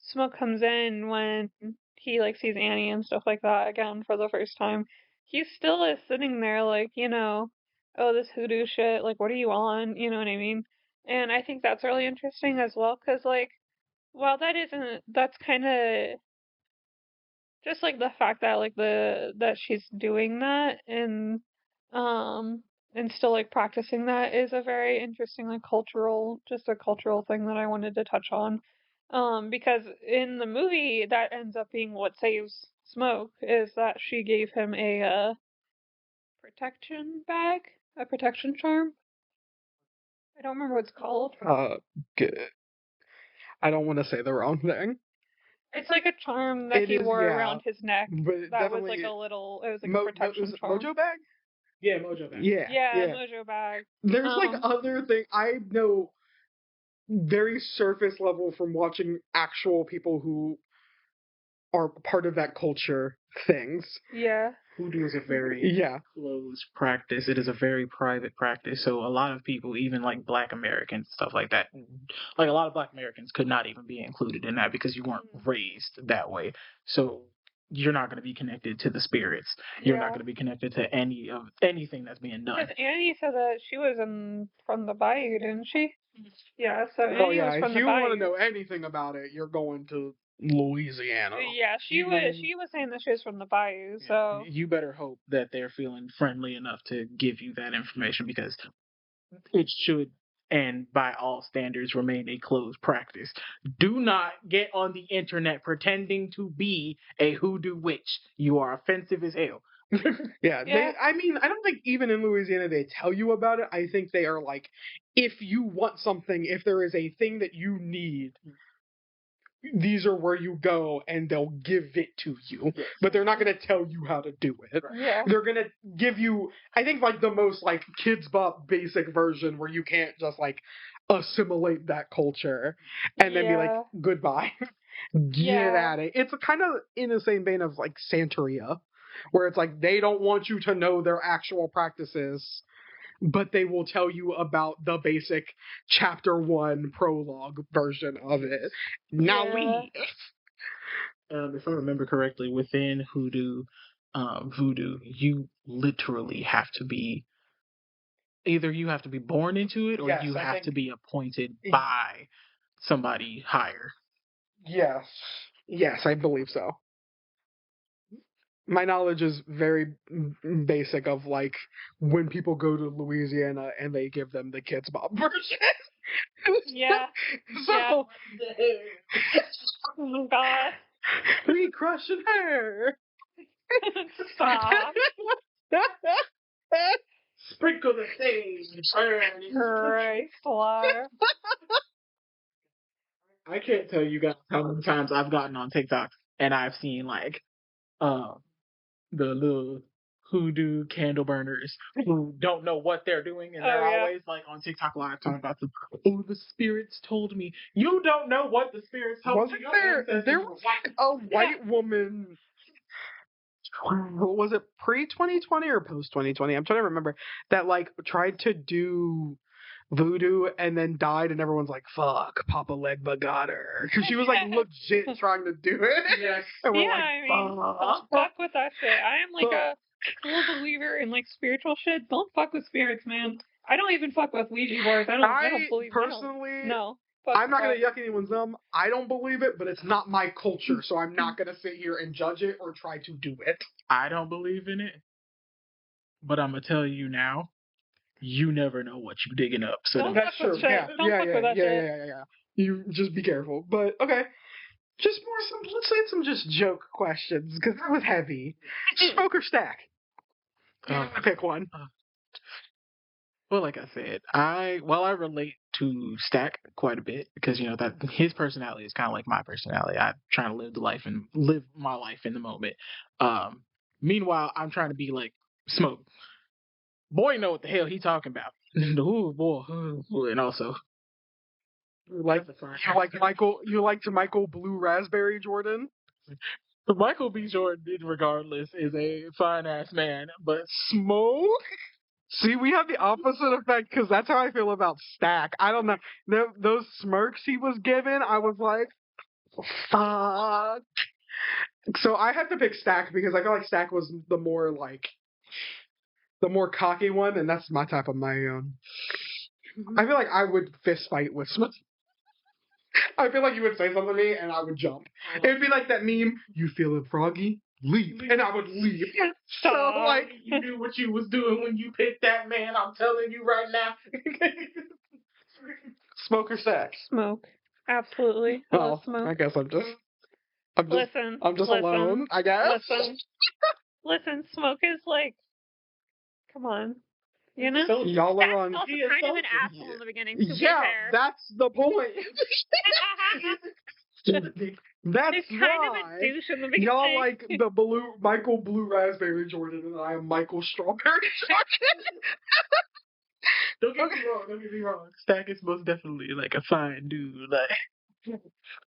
Smoke comes in, when he like sees Annie and stuff like that again for the first time, he still is sitting there like, oh, this hoodoo shit, like, what are you on? You know what I mean? And I think that's really interesting as well, because like, while that's kind of just like the fact that like that she's doing that and still like practicing that is a very interesting like cultural thing that I wanted to touch on. Because in the movie that ends up being what saves Smoke is that she gave him a protection bag, a protection charm. I don't remember what it's called. Good. I don't want to say the wrong thing. It's like a charm that he wore around his neck. But That was like it was like a protection charm. Mojo bag? Yeah, Mojo bag. Yeah, Mojo bag. There's like other thing I know very surface level from watching actual people who are part of that culture things. Yeah. Hoodoo is a very closed practice. It is a very private practice. So a lot of people, even like Black Americans, stuff like that, like a lot of Black Americans could not even be included in that because you weren't raised that way. So you're not going to be connected to the spirits. You're not going to be connected to anything that's being done. Because Annie said that she was from the Bayou, didn't she? Yeah, so Annie was from if the you Bayou. want to know anything about it, you're going to Louisiana. Yeah, she was saying that she was from the Bayou, so you better hope that they're feeling friendly enough to give you that information because it should and by all standards remain a closed practice. Do not get on the internet pretending to be a hoodoo witch. You are offensive as hell. I mean, I don't think even in Louisiana they tell you about it. I think they are like, if you want something, if there is a thing that you need, these are where you go and they'll give it to you. Yes. But they're not going to tell you how to do it. Yeah. They're going to give you, I think, like the most like Kids Bop basic version where you can't just like assimilate that culture and then be like, goodbye. Get at it. It's kind of in the same vein of like Santeria, where it's like they don't want you to know their actual practices, but they will tell you about the basic chapter 1 prologue version of it. Now leave. If I remember correctly, within voodoo, you literally have to be either you have to be born into it or you have to be appointed by somebody higher. Yes, I believe so. My knowledge is very basic of like when people go to Louisiana and they give them the Kids Bop version. Yeah. So, oh God. We crushing her. Stop. Sprinkle the sage. Christ, liar. I can't tell you guys how many times I've gotten on TikTok and I've seen like the little hoodoo candle burners who don't know what they're doing and they're always like on TikTok live talking about the spirits told me. You don't know what the spirits told me. There was like a white woman. Was it pre-2020 or post-2020? I'm trying to remember that like tried to do voodoo and then died and everyone's like, fuck, Papa Legba got her. Because she was like legit trying to do it. Yes. And we're I mean, don't fuck with that shit. I am like a full believer in like spiritual shit. Don't fuck with spirits, man. I don't even fuck with Ouija boards. I don't believe personally. No. I'm not going to yuck anyone's thumb. I don't believe it, but it's not my culture, so I'm not going to sit here and judge it or try to do it. I don't believe in it, but I'm going to tell you now, you never know what you're digging up. So don't that's true. Yeah. Don't fuck with that shit. Yeah. You just be careful. But, okay. Just more let's say some just joke questions, because that was heavy. Smoke or stack? Pick one. Well, like I said, I relate to Stack quite a bit because that his personality is kind of like my personality. I'm trying to live my life in the moment. Meanwhile, I'm trying to be like Smoke. Boy, know what the hell he talking about. Ooh, boy, and also You liked Michael Blue Raspberry Jordan? Michael B. Jordan, regardless, is a fine ass man, but Smoke. See, we have the opposite effect because that's how I feel about Stack. I don't know. Those smirks he was given, I was like, fuck. So I had to pick Stack because I feel like Stack was the more cocky one, and that's my type of my own. I feel like I would fist fight with Smith. I feel like you would say something to me and I would jump. It'd be like that meme, you feeling froggy? Leap. And I would leap. So, like, You knew what you was doing when you picked that man. I'm telling you right now. Smoke or Stack? Smoke. Absolutely. I love Smoke. I guess I'm just Listen. alone, I guess. Listen, Smoke is like, come on. You know? Y'all are on. Also kind of an asshole in the beginning, to be Yeah, fair. that's the point. That's He's kind why of a douche in the beginning. y'all like the Michael Blue Raspberry Jordan, and I am Michael Strawberry Jordan. Don't get me wrong. Stack is most definitely like a fine dude. Like,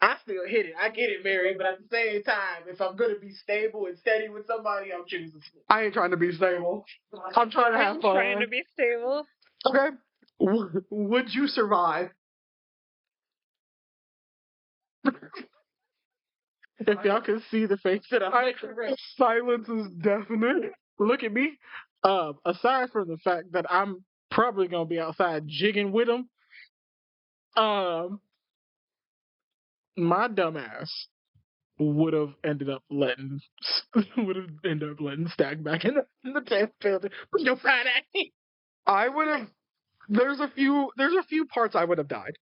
I still hit it. I get it, Mary, but at the same time, if I'm gonna be stable and steady with somebody, I'm choosing. I ain't trying to be stable. I'm trying to have fun. Trying to be stable. Okay. Would you survive? If y'all can see the face that I'm making, Silence is definite. look at me. Aside from the fact that I'm probably gonna be outside jigging with him, my dumbass would have ended up letting Stack back in the test building with your fat ass. I would have. There's a few parts I would have died.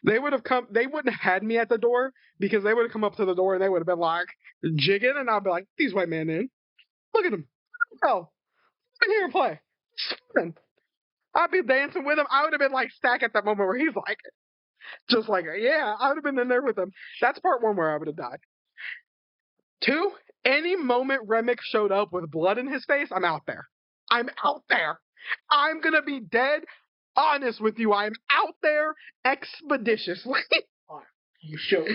They would have come. They wouldn't have had me at the door because they would have come up to the door and they would have been like jigging, and I'd be like, "These white men in. Look at them. Oh, come here and play." I'd be dancing with him. I would have been like Stack at that moment where he's like, just like, yeah, I would have been in there with him. That's part one where I would have died. Two, any moment Remick showed up with blood in his face, I'm out there. I'm out there. I'm gonna be dead honest with you. I'm out there expeditiously. You should.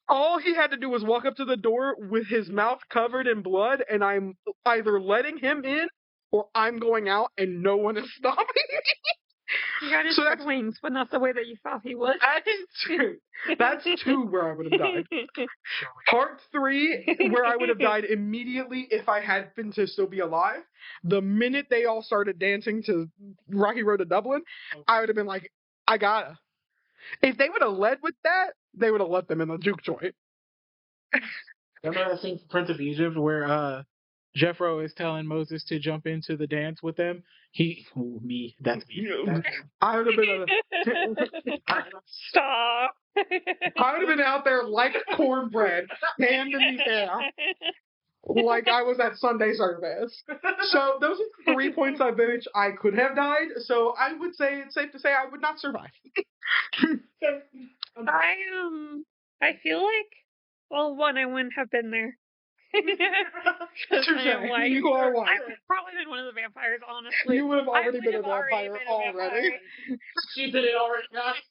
All he had to do was walk up to the door with his mouth covered in blood, and I'm either letting him in or I'm going out, and no one is stopping me. You got his wings, but not the way that you thought he would. That's two where I would have died. Part three, where I would have died immediately if I had been to still be alive. The minute they all started dancing to Rocky Road to Dublin, I would have been like, I gotta. If they would have led with that, they would have let them in the juke joint. Remember that scene from Prince of Egypt where Jethro is telling Moses to jump into the dance with them? That's me. I would have been Stop. I would have been out there like cornbread, hand in the air, like I was at Sunday service. So those are 3 points I which I could have died. So I would say it's safe to say I would not survive. I feel like, well, one, I wouldn't have been there. You are one. I would have probably been one of the vampires, honestly. You would have already been a vampire already. She did it already, guys.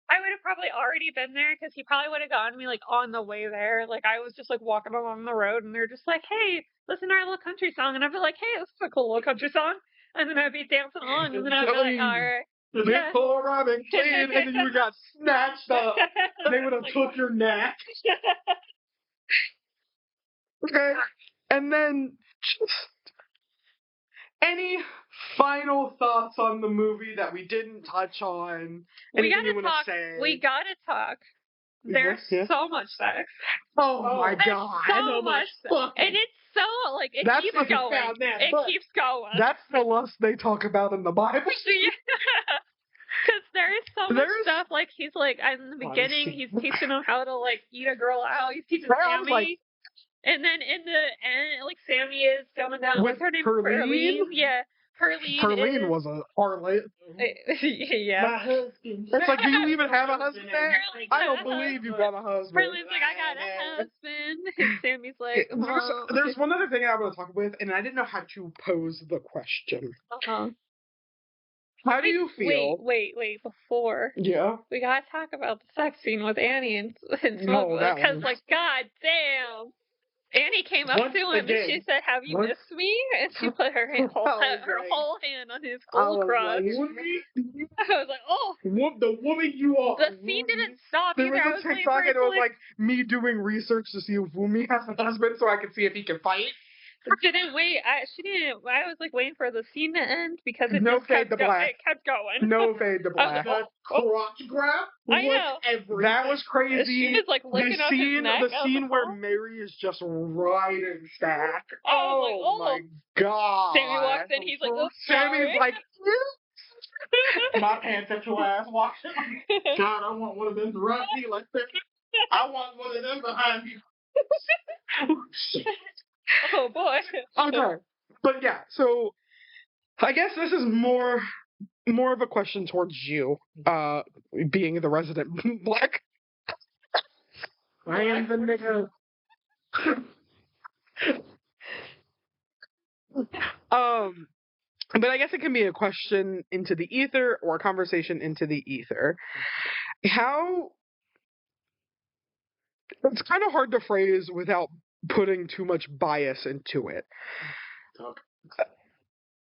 I would have probably already been there because he probably would have gotten me like on the way there. Like I was just like walking along the road and they're just like, "Hey, listen to our little country song," and I'd be like, "Hey, this is a cool little country song," and then I'd be dancing along, and then I'd be like, "All right." Big poor Robin clean, and then you got snatched up. They would have took your neck. Okay, and then just any final thoughts on the movie that we didn't touch on? Anything you want to say? We gotta talk. There's so much sex. Oh my god! So much, and it's so like it keeps going. It keeps going. That's the lust they talk about in the Bible. Because there is so much There's- stuff, like, he's, like, in the beginning, he's teaching him how to, like, eat a girl out. He's teaching I was Sammy. like- And then in the end, like, Sammy is coming down. With What's her name? Perlene? Yeah. Perlene Perlene was a harlot. yeah. My husband. It's like, do you even have a husband? Perlene I got don't a believe you husband. got a husband. Perlene's like, I got a husband. And Sammy's like, There's one other thing I want to talk with, and I didn't know how to pose the question. uh-huh. How do you feel? Wait, before. Yeah. We gotta talk about the sex scene with Annie and No, that because, one. like, god damn. Annie came up Once to him and again, she said, "Have you once- missed me?" And she put her I was her like- whole hand on his I gold was crotch. like, I was like, "Oh!" the woman you are. The scene didn't stop There either. I was was a waiting TikTok for and it it to, was like me doing research to see if Wumi has a husband so I could see if he can fight. didn't wait. She didn't. I was like waiting for the scene to end because it No just fade kept to black. It kept going. No fade to black. Oh, Crotch grab. I know. That was crazy. She was like licking up his neck. The scene where phone. Mary is just riding Stack. I was like, my god. Sammy walks in. He's like, "Oh, Sammy's sorry." like, My pansexual ass walks in. God, I want one of them to run me like that. I want one of them behind me. Oh boy. okay. But yeah, so I guess this is more of a question towards you, being the resident black. I am the nigga. But I guess it can be a question into the ether or a conversation into the ether. How it's kind of hard to phrase without putting too much bias into it.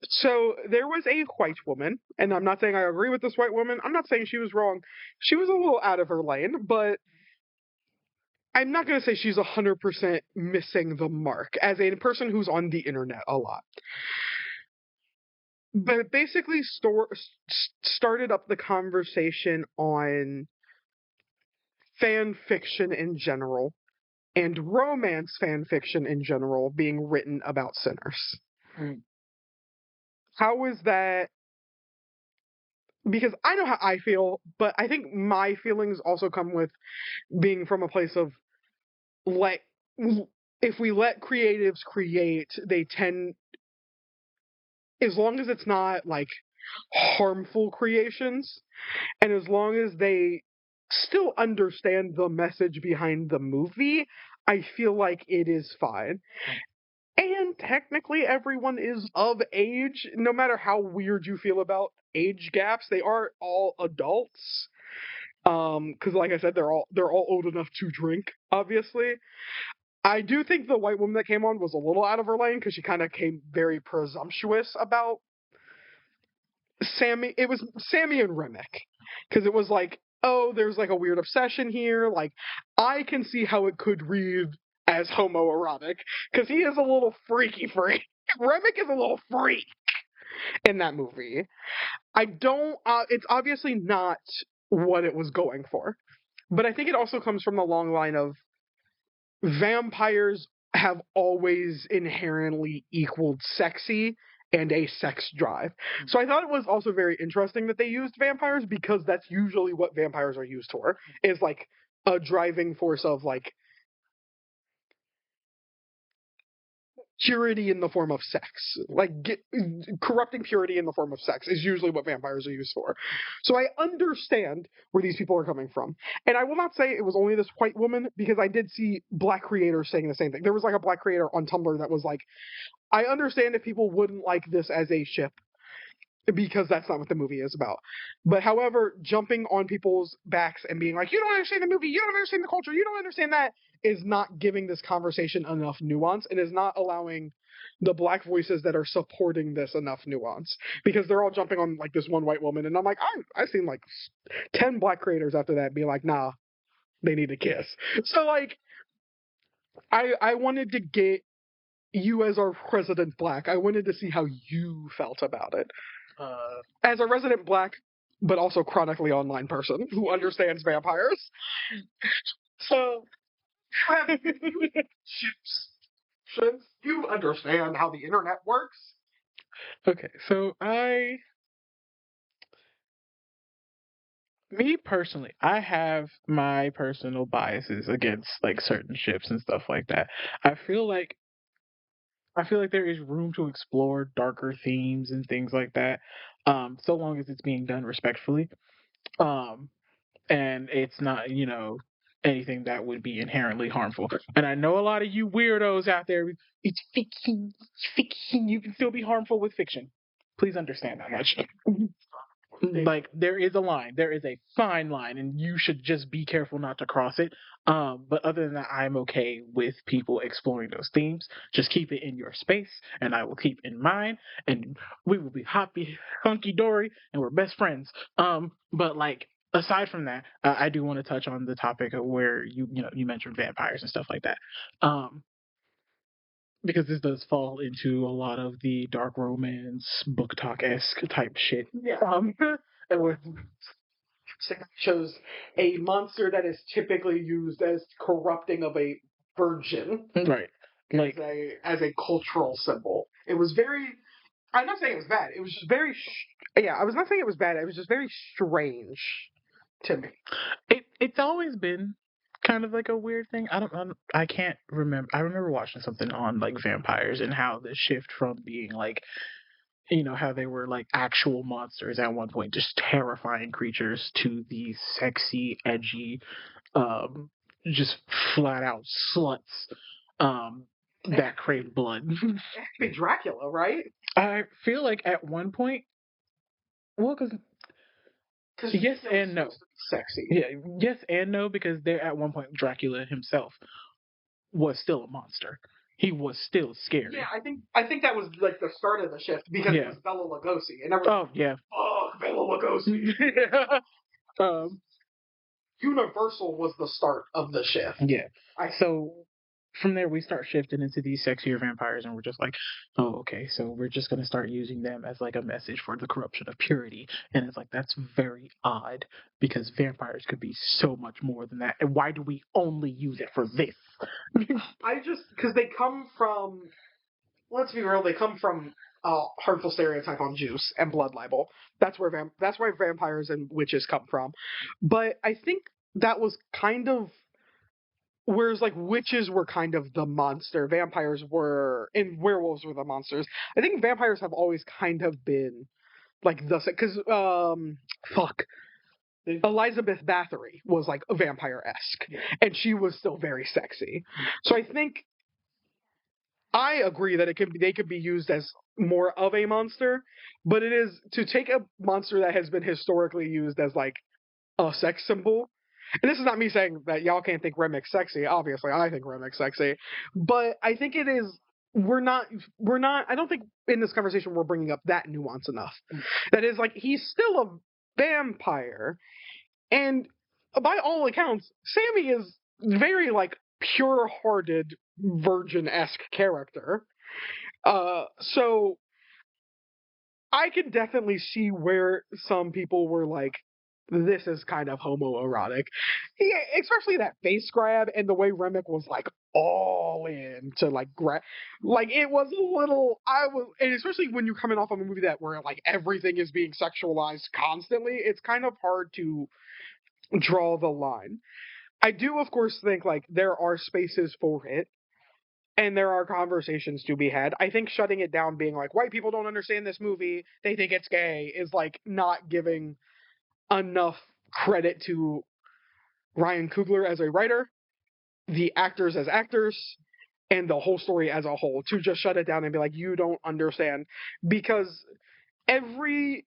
So there was a white woman, and I'm not saying I agree with this white woman. I'm not saying she was wrong. She was a little out of her lane, but I'm not going to say she's 100% missing the mark as a person who's on the internet a lot. But it basically started up the conversation on fan fiction in general and romance fan fiction in general being written about sinners. How is that? Because I know how I feel, but I think my feelings also come with being from a place of if we let creatives create, they tend, as long as it's not like harmful creations, and as long as they still understand the message behind the movie, I feel like it is fine. And technically everyone is of age, no matter how weird you feel about age gaps, they are all adults. Because like I said, they're all old enough to drink, obviously. I do think the white woman that came on was a little out of her lane because she kind of came very presumptuous about Sammy. It was Sammy and Remick, because it was like, oh, there's like a weird obsession here. Like, I can see how it could read as homoerotic because he is a little freaky freak. Remick is a little freak in that movie. I don't. It's obviously not what it was going for, but I think it also comes from the long line of vampires have always inherently equaled sexy and a sex drive. So I thought it was also very interesting that they used vampires, because that's usually what vampires are used for, is like a driving force of like purity in the form of sex. Like corrupting purity in the form of sex is usually what vampires are used for. So I understand where these people are coming from. And I will not say it was only this white woman, because I did see black creators saying the same thing. There was like a black creator on Tumblr that was like, I understand if people wouldn't like this as a ship, because that's not what the movie is about. But however, jumping on people's backs and being like, you don't understand the movie, you don't understand the culture, you don't understand that, is not giving this conversation enough nuance, and is not allowing the black voices that are supporting this enough nuance, because they're all jumping on like this one white woman, and I'm like, I've seen like 10 black creators after that be like, nah, they need to kiss. So like, I wanted to get you as our resident black. I wanted to see how you felt about it. As a resident black, but also chronically online person who understands vampires. So, since you understand how the internet works. Okay, so I Me personally, I have my personal biases against like certain ships and stuff like that. I feel like I feel like there is room to explore darker themes and things like that, so long as it's being done respectfully. Um, and it's not, anything that would be inherently harmful. And I know a lot of you weirdos out there, it's fiction, it's fiction. You can still be harmful with fiction. Please understand that much. Like there is a line, there is a fine line, and you should just be careful not to cross it. But other than that, I'm okay with people exploring those themes. Just keep it in your space, and I will keep in mine, and we will be happy, hunky dory, and we're best friends. But like aside from that, I do want to touch on the topic of where you mentioned vampires and stuff like that. Because this does fall into a lot of the dark romance, book talk esque type shit. Yeah. And we're Shows a monster that is typically used as corrupting of a virgin right, like as a cultural symbol. It was very. I'm not saying it was bad. It was just very. Yeah, I was not saying it was bad. It was just very strange to me. it's always been kind of like a weird thing. I can't remember. I remember watching something on like vampires and how the shift from being like how they were like actual monsters at one point, just terrifying creatures, to these sexy, edgy, um, just flat out sluts that crave blood. Be Dracula, right? I feel like at one point, well, because yes and no. Sexy. Yeah, yes and no, because there at one point Dracula himself was still a monster. He was still scary. Yeah, I think that was like the start of the shift because it was Bela Lugosi, and everyone. Oh yeah. Fuck Bela Lugosi. um. Universal was the start of the shift. Yeah. So from there we start shifting into these sexier vampires, and we're just like, oh, okay, so we're just gonna start using them as like a message for the corruption of purity. And it's like that's very odd because vampires could be so much more than that. And why do we only use it for this? Because they come from, let's be real, they come from harmful stereotype on juice and blood libel. That's where vampires and witches come from. But I think that was kind of, whereas like witches were kind of the monster, vampires were, and werewolves were the monsters. I think vampires have always kind of been like the, because fuck. Elizabeth Bathory was like a vampire-esque, and she was still very sexy. So I think I agree that they could be used as more of a monster, but it is to take a monster that has been historically used as like a sex symbol. And this is not me saying that y'all can't think Remic's sexy. Obviously, I think Remic's sexy, but I think it is. We're not. I don't think in this conversation we're bringing up that nuance enough. That is like he's still a vampire, and by all accounts, Sammy is very like pure-hearted, virgin-esque character. So I can definitely see where some people were like, this is kind of homoerotic. Yeah, especially that face grab and the way Remick was like all in to like grab. Like it was a little. And especially when you're coming off of a movie that where like everything is being sexualized constantly, it's kind of hard to draw the line. I do, of course, think like there are spaces for it and there are conversations to be had. I think shutting it down, being like, white people don't understand this movie, they think it's gay, is like not giving enough credit to Ryan Coogler as a writer, the actors as actors, and the whole story as a whole to just shut it down and be like, you don't understand. Because every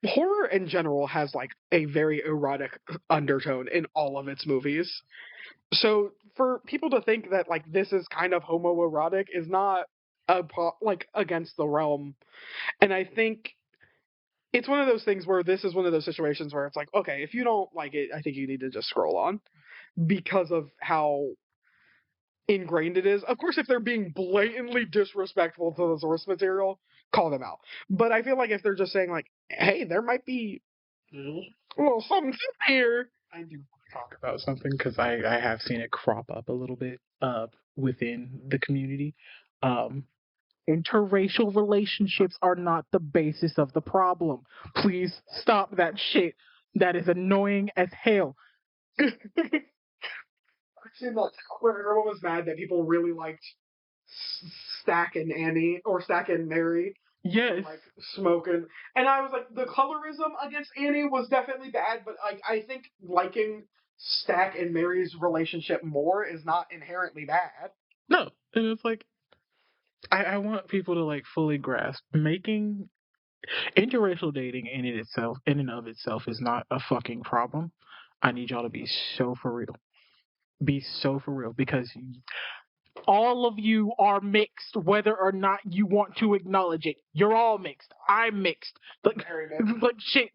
horror in general has like a very erotic undertone in all of its movies. So for people to think that like this is kind of homoerotic is not like against the realm. And I think it's one of those things where this is one of those situations where it's like, okay, if you don't like it, I think you need to just scroll on because of how ingrained it is. Of course, if they're being blatantly disrespectful to the source material, call them out. But I feel like if they're just saying like, hey, there might be well something here. I do talk about something because I have seen it crop up a little bit within the community. Interracial relationships are not the basis of the problem. Please stop that shit. That is annoying as hell. I've seen that where everyone was mad that people really liked Stack and Annie or Stack and Mary. Yes. Like smoking, and I was like, the colorism against Annie was definitely bad, but like I think liking Stack and Mary's relationship more is not inherently bad. No. And it's like, I want people to like fully grasp making interracial dating in and of itself is not a fucking problem. I need y'all to be so for real. Be so for real because all of you are mixed, whether or not you want to acknowledge it. You're all mixed. I'm mixed. Like, Very mixed. like shit.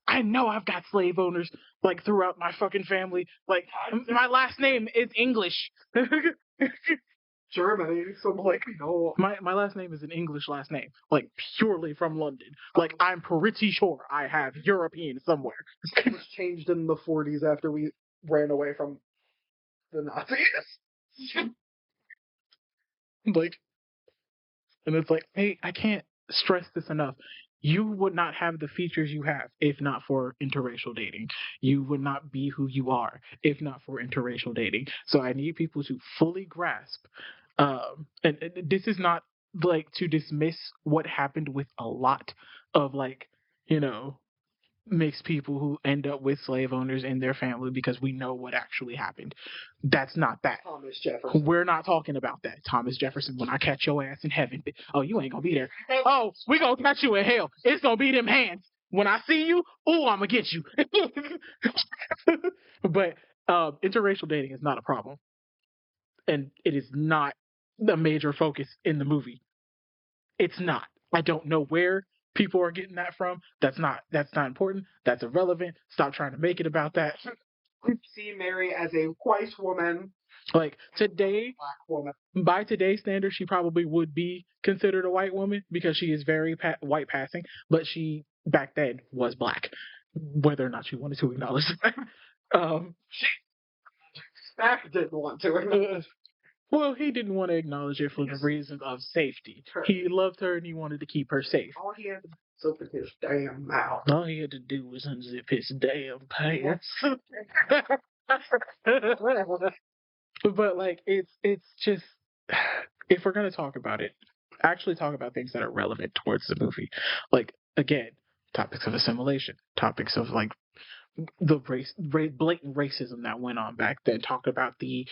I know I've got slave owners like throughout my fucking family. Like my last name is English. Germany, so like no. My last name is an English last name, like purely from London. Like I'm pretty sure I have European somewhere. It was changed in the 40s after we ran away from the Nazis. Like, and it's like, hey, I can't stress this enough. You would not have the features you have if not for interracial dating. You would not be who you are if not for interracial dating. So I need people to fully grasp. And this is not like to dismiss what happened with a lot of like, you know, mixed people who end up with slave owners in their family because we know what actually happened. That's not that. Thomas Jefferson. We're not talking about that. Thomas Jefferson, when I catch your ass in heaven. Oh, you ain't gonna be there. Oh, we gonna catch you in hell. It's gonna be them hands. When I see you, oh, I'm gonna get you. But interracial dating is not a problem. And it is not the major focus in the movie. It's not. I don't know where people are getting that from. That's not important. That's irrelevant. Stop trying to make it about that. See Mary as a white woman. Like today, Black woman. by today's standards, she probably would be considered a white woman because she is very white passing, but she back then was black, whether or not she wanted to acknowledge that. Stack didn't want to. Well, he didn't want to acknowledge it for the reasons of safety. Sure. He loved her and he wanted to keep her safe. All he had to do was open his damn mouth. All he had to do was unzip his damn pants. But like, it's just, if we're gonna talk about it, actually talk about things that are relevant towards the movie. Like again, topics of assimilation, topics of like the blatant racism that went on back then. Talk about the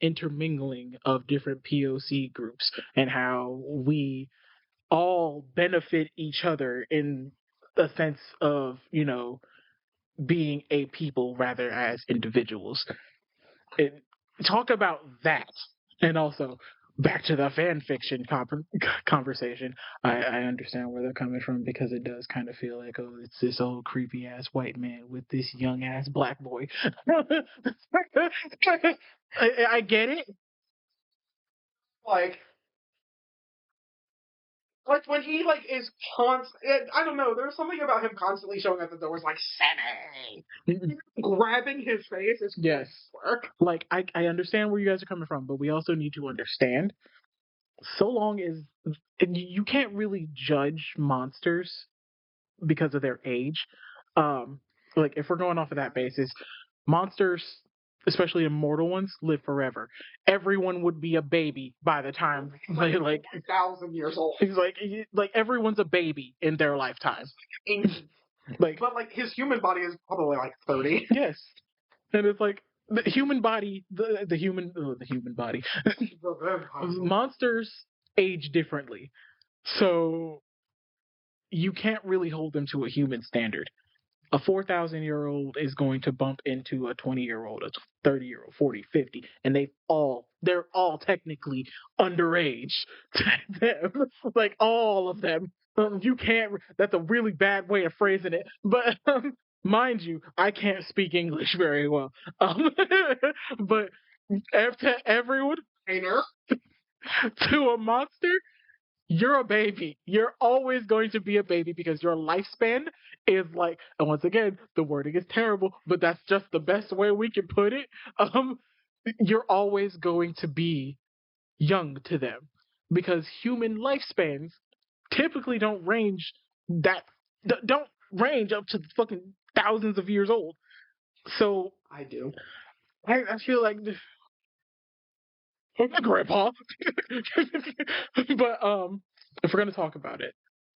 intermingling of different POC groups and how we all benefit each other in a sense of, you know, being a people rather as individuals. Talk about that, and also back to the fan fiction conversation. I understand where they're coming from because it does kind of feel like, oh, it's this old creepy ass white man with this young ass black boy. I get it. Like when he like is I don't know. There's something about him constantly showing up at the doors like Sammy, grabbing his face. Is Yes. work. Like I understand where you guys are coming from, but we also need to understand. So long as you can't really judge monsters because of their age. Like if we're going off of that basis, monsters, especially immortal ones, live forever. Everyone would be a baby by the time they like 1,000 years old. he's like everyone's a baby in their lifetime. Like, but like his human body is probably like 30. yes, and it's like the human body, the human body. Monsters age differently, so you can't really hold them to a human standard. A 4,000-year-old is going to bump into a 20-year-old, a 30-year-old, 40, 50, and they're all technically underage to them. Like all of them. You can't. That's a really bad way of phrasing it, but mind you, I can't speak English very well. But to everyone, to a monster, you're a baby. You're always going to be a baby because your lifespan is like, and once again, the wording is terrible, but that's just the best way we can put it. You're always going to be young to them because human lifespans typically don't range up to fucking thousands of years old. So I do. I feel like my grandpa. But if we're gonna talk about it,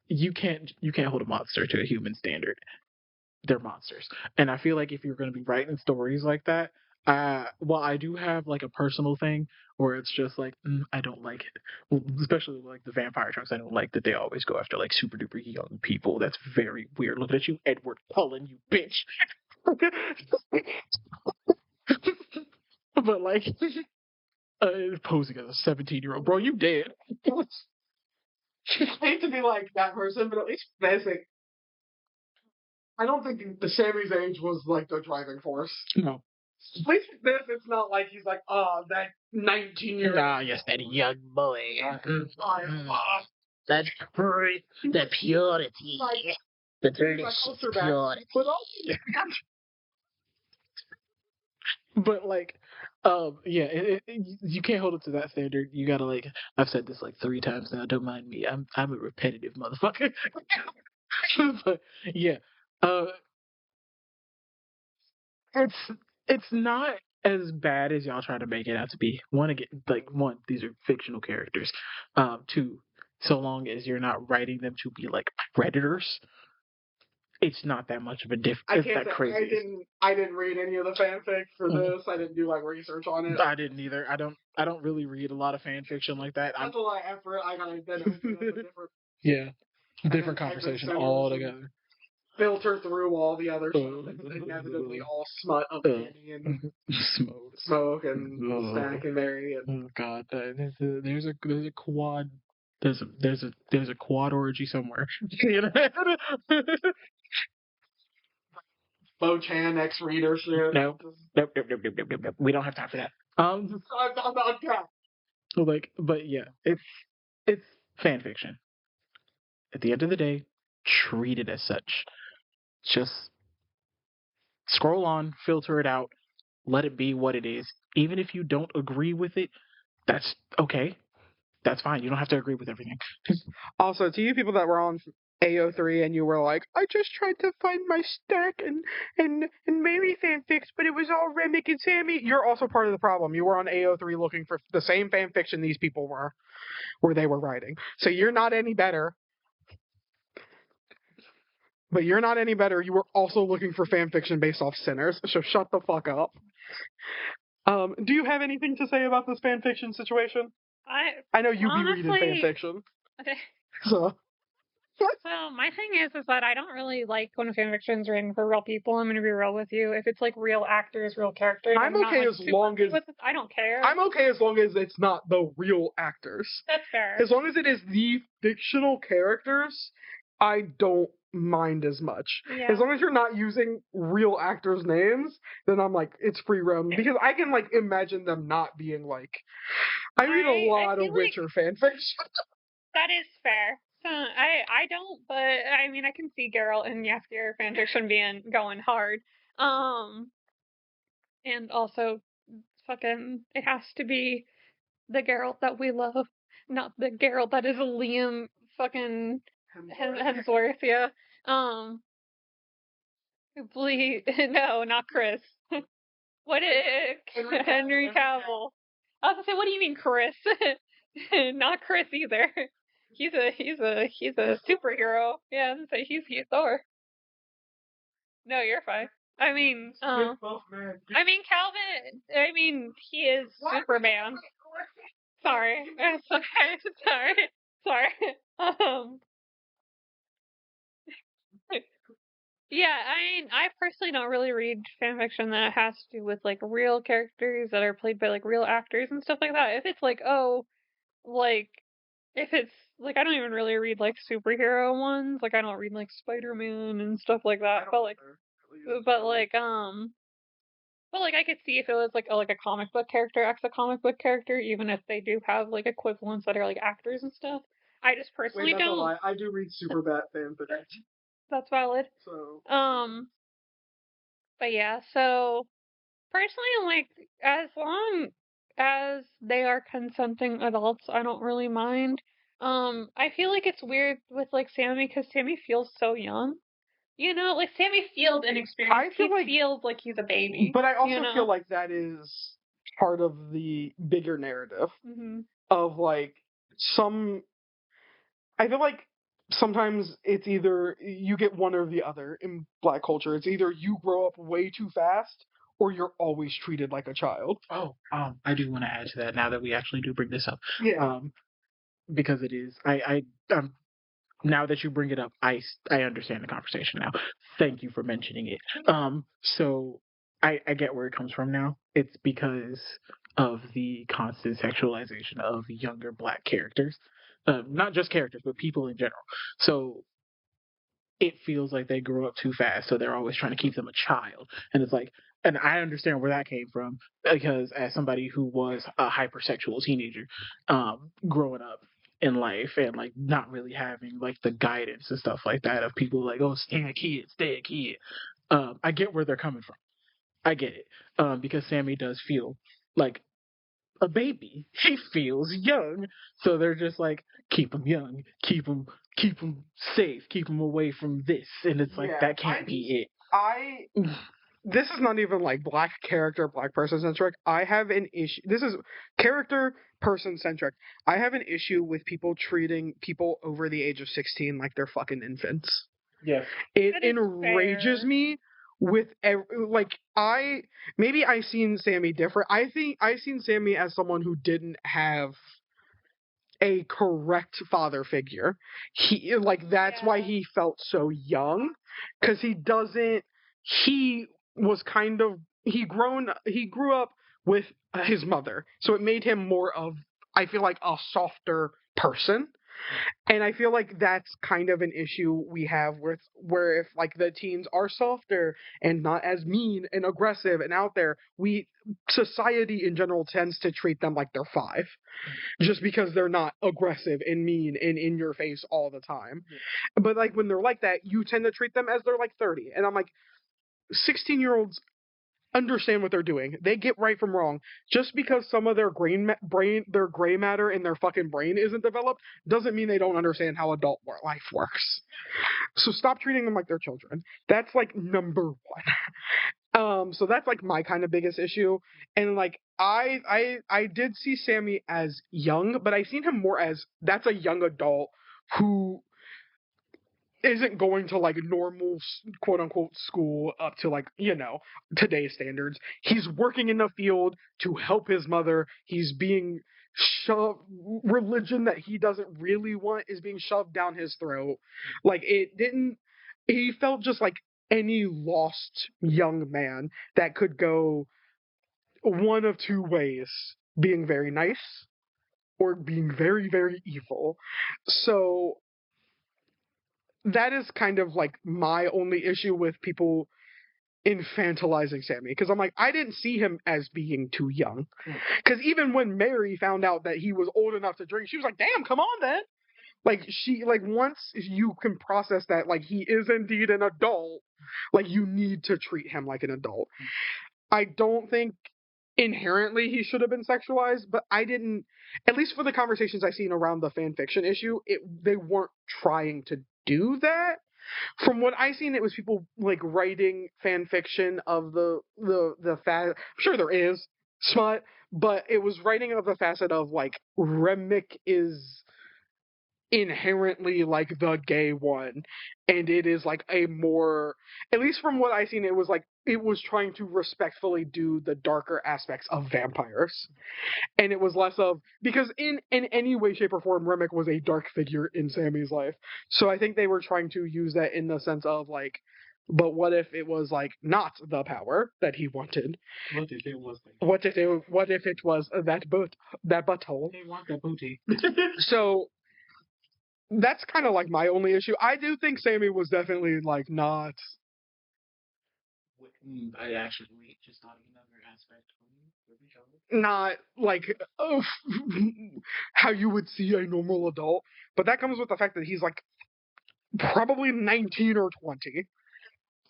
you can't hold a monster to a human standard. They're monsters. And I feel like if you're going to be writing stories like that, well, I do have like a personal thing where it's just like, I don't like it. Well, especially like the vampire chunks. I don't like that they always go after like super duper young people. That's very weird. Look at you, Edward Cullen, you bitch. But like, posing as a 17-year-old, bro, you dead. I hate to be like that person, but at least basic. I don't think the Sammy's age was like the driving force. No. At least with this, it's not like he's like, that 19-year-old. Nah, yes, that young boy. That the purity. Like, The he's delicious like ultra purity. bad, but also, But like, yeah, you can't hold it to that standard. You gotta like, I've said this like 3 times now. Don't mind me. I'm a repetitive motherfucker. But yeah, uh, it's it's not as bad as y'all try to make it out to be. One, these are fictional characters. Two, so long as you're not writing them to be like predators, it's not that much of a difference. I It's can't that say crazy. I didn't read any of the fanfic for Mhm. this. I didn't do like research on it. I didn't either. I don't really read a lot of fan fiction like that. That's a lot of effort. I gotta then open up a different Yeah, different then conversation exit altogether. filter through all the other stuff that's inevitably all smut of Danny and Smoke. and Stack and Mary and Oh god, there's a quad. There's a quad orgy somewhere. Bo-Chan X reader shit. Nope. Nope. We don't have time for that. I'm not that. Like, but yeah, it's fan fiction. At the end of the day, treat it as such. Just scroll on, filter it out, let it be what it is. Even if you don't agree with it, that's okay. That's fine. You don't have to agree with everything. Also, to you people that were on AO3 and you were like, I just tried to find my Stack and Mary fanfics, but it was all Remick and Sammy. You're also part of the problem. You were on AO3 looking for the same fanfiction these people were, where they were writing. So you're not any better. But you're not any better. You were also looking for fanfiction based off Sinners. So shut the fuck up. Do you have anything to say about this fanfiction situation? I know you be reading honestly, fanfiction. okay. So So my thing is that I don't really like when fanfiction's written for real people. I'm gonna be real with you. If it's like real actors, real characters, I'm not, okay like, as super long as with it. I don't care. I'm okay as long as it's not the real actors. That's fair. As long as it is the fictional characters, I don't mind as much. Yeah. As long as you're not using real actors' names, then I'm like, it's free roam. Because I can like imagine them not being like I read a lot of Witcher fanfiction. That is fair. I don't, but I mean I can see Geralt and Yaskier fanfiction going hard. And also fucking it has to be the Geralt that we love, not the Geralt that is Liam fucking Hemsworth, yeah. Please, no, not Chris. What is Henry Cavill? I was gonna say, what do you mean, Chris? Not Chris either. He's a superhero. Yeah, I was gonna say he's Thor. No, you're fine. I mean, Calvin. I mean, he is Superman. Sorry. Sorry. Um, yeah, I mean, I personally don't really read fanfiction that has to do with like real characters that are played by like real actors and stuff like that. If it's like, oh, like if it's like I don't even really read like superhero ones. Like I don't read like Spider-Man and stuff like that. But like but like I could see if it was like a comic book character acts a comic book character, even if they do have like equivalents that are like actors and stuff. I just personally Wait, that's don't. a lie. I do read super bad fanfiction. That's valid. So But yeah, so personally, like as long as they are consenting adults, I don't really mind. I feel like it's weird with like Sammy because Sammy feels so young. You know, like Sammy feels inexperienced. I feel He feels like he's a baby. But I also you know? feel like that is part of the bigger narrative Mm-hmm. of like some. I feel like sometimes it's either you get one or the other in Black culture. It's either you grow up way too fast or you're always treated like a child. Oh, I do want to add to that now that we actually do bring this up. Yeah. Because it is, now that you bring it up, I understand the conversation now. Thank you for mentioning it. So I get where it comes from now. It's because of the constant sexualization of younger Black characters, not just characters, but people in general. So it feels like they grow up too fast, so they're always trying to keep them a child. And it's like, and I understand where that came from because as somebody who was a hypersexual teenager, growing up in life and like not really having like the guidance and stuff like that of people like, oh, stay a kid, stay a kid. I get where they're coming from. I get it. Because Sammy does feel like a baby. He feels young. So they're just like, keep him young, keep him safe, keep him away from this. And it's like, that can't be it. This is not even like Black character, Black person centric. I have an issue. This is character, person centric. I have an issue with people treating people over the age of 16 like they're fucking infants. Yes. It That is enrages fair. me with maybe I seen Sammy different. I think I seen Sammy as someone who didn't have a correct father figure. That's why Yeah. he felt so young, because he was kind of he grew up with his mother, so it made him more of, I feel like, a softer person. And I feel like that's kind of an issue we have with where if like the teens are softer and not as mean and aggressive and out there, society in general tends to treat them like they're 5 just because they're not aggressive and mean and in your face all the time. But like when they're like that, you tend to treat them as they're like 30. And I'm like, 16-year-olds understand what they're doing. They get right from wrong. Just because some of their their gray matter in their fucking brain isn't developed, doesn't mean they don't understand how adult life works. So stop treating them like they're children. That's like number one. So that's like my kind of biggest issue. And like I did see Sammy as young, but I seen him more as that's a young adult who isn't going to like normal quote unquote school up to like, today's standards. He's working in the field to help his mother. He's being shoved religion that he doesn't really want is being shoved down his throat. Like he felt just like any lost young man that could go one of two ways, being very nice or being very, very evil. So that is kind of like my only issue with people infantilizing Sammy, because I'm like, I didn't see him as being too young. Because even when Mary found out that he was old enough to drink, she was like, damn, come on then. Once you can process that, like, he is indeed an adult, like, you need to treat him like an adult. I don't think inherently he should have been sexualized, but I didn't, at least for the conversations I've seen around the fan fiction issue, they weren't trying to do that. From what I seen, it was people like writing fan fiction of I'm sure there is smut, but it was writing of the facet of like Remick is inherently like the gay one, and it is like a more, at least from what I seen, it was like it was trying to respectfully do the darker aspects of vampires, and it was less of, because in any way, shape, or form, Remick was a dark figure in Sammy's life. So I think they were trying to use that in the sense of like, but what if it was like not the power that he wanted? What if it was like, What if it was that butthole? they want that booty? So that's kind of like my only issue. I do think Sammy was definitely like not I actually just thought of another aspect. not like how you would see a normal adult, but that comes with the fact that he's like probably 19 or 20.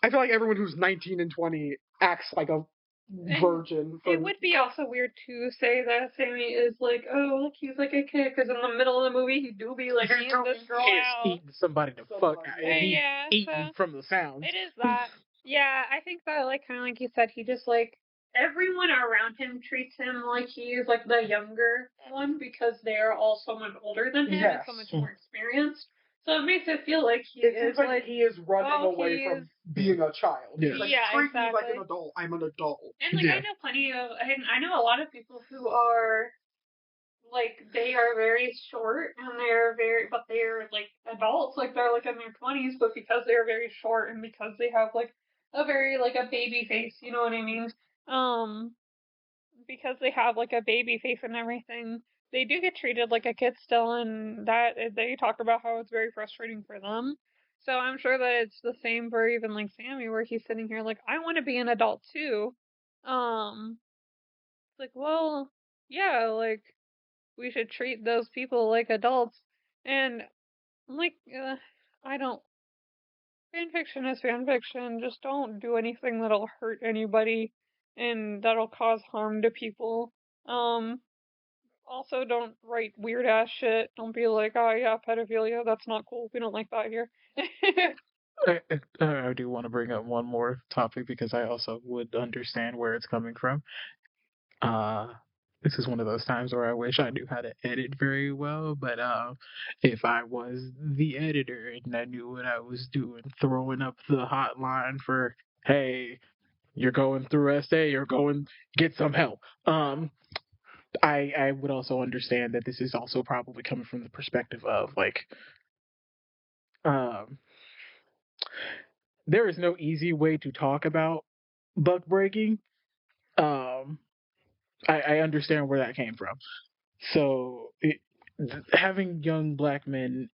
I feel like everyone who's 19 and 20 acts like a virgin. It would be also weird to say that Sammy is like, oh, look, he's like a kid, because in the middle of the movie, he do be like eating this girl out. Eating somebody the fuck out. And he's Yeah, eating so from the sounds. it is that. Yeah, I think that, like, kind of like you said, he just, like, everyone around him treats him like he's, like, the younger one, because they're all so much older than him and so much more experienced. So it makes it feel like he is, like, he is running away from being a child. Yeah. He's like, Yeah, treat me like exactly. an adult. I'm an adult. And, like, I know plenty of, I know a lot of people who are, like, they are very short, and but they're, like, adults, like, they're, like, in their 20s, but because they're very short, and because they have, like, a very, like, a baby face, you know what I mean? Because they have, like, a baby face and everything, they do get treated like a kid still, and that, they talk about how it's very frustrating for them. So I'm sure that it's the same for even, like, Sammy, where he's sitting here like, I want to be an adult too. It's like, well, yeah, like, we should treat those people like adults. And I'm like, I don't. Fan fiction is fan fiction. Just don't do anything that'll hurt anybody and that'll cause harm to people. Um, Also, don't write weird ass shit. Don't be like, oh yeah, pedophilia. That's not cool. We don't like that here. I do want to bring up one more topic because I also would understand where it's coming from. Uh, this is one of those times where I wish I knew how to edit very well, but if I was the editor and I knew what I was doing, throwing up the hotline for, hey, you're going through SA, you're going get some help. I would also understand that this is also probably coming from the perspective of like, um, there is no easy way to talk about buck breaking. Um, I understand where that came from. So having young black men,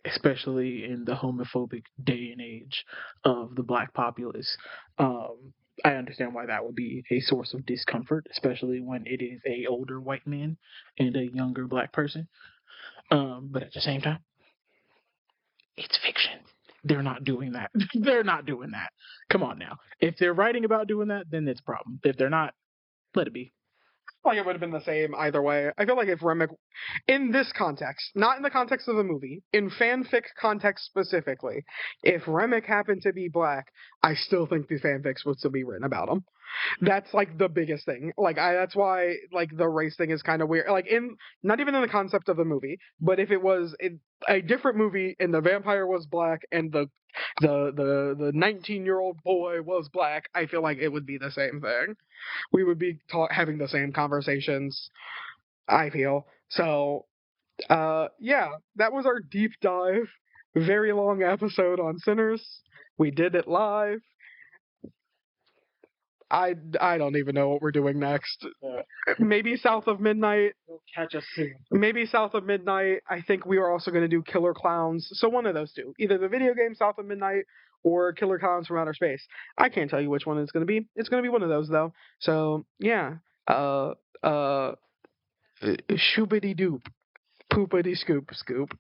especially in the homophobic day and age of the black populace, I understand why that would be a source of discomfort, especially when it is a older white man and a younger black person. But at the same time, it's fiction. They're not doing that. They're not doing that. Come on now. If they're writing about doing that, then it's a problem. If they're not, let it be. Like it would have been the same either way. I feel like if Remick, in this context, not in the context of the movie, in fanfic context specifically, if Remick happened to be black, I still think the fanfics would still be written about him. That's like the biggest thing. Like that's why like the race thing is kind of weird. Like in not even in the concept of the movie, but if it was a different movie and the vampire was black and the 19-year-old boy was black, I feel like it would be the same thing. We would be having the same conversations. I feel so. Yeah, that was our deep dive. Very long episode on Sinners. We did it live. I don't even know what we're doing next. Maybe South of Midnight. Catch us soon. Maybe South of Midnight. I think we are also going to do Killer Clowns. So one of those two. Either the video game South of Midnight or Killer Clowns from Outer Space. I can't tell you which one it's going to be. It's going to be one of those though. So yeah. Shoopity doop. Poopity scoop scoop.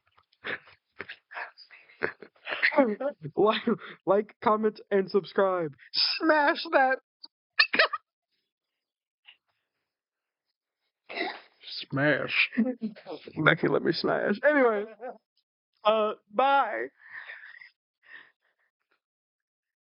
like, comment, and subscribe. Smash that. Smash. Becky, let me smash. Anyway, bye.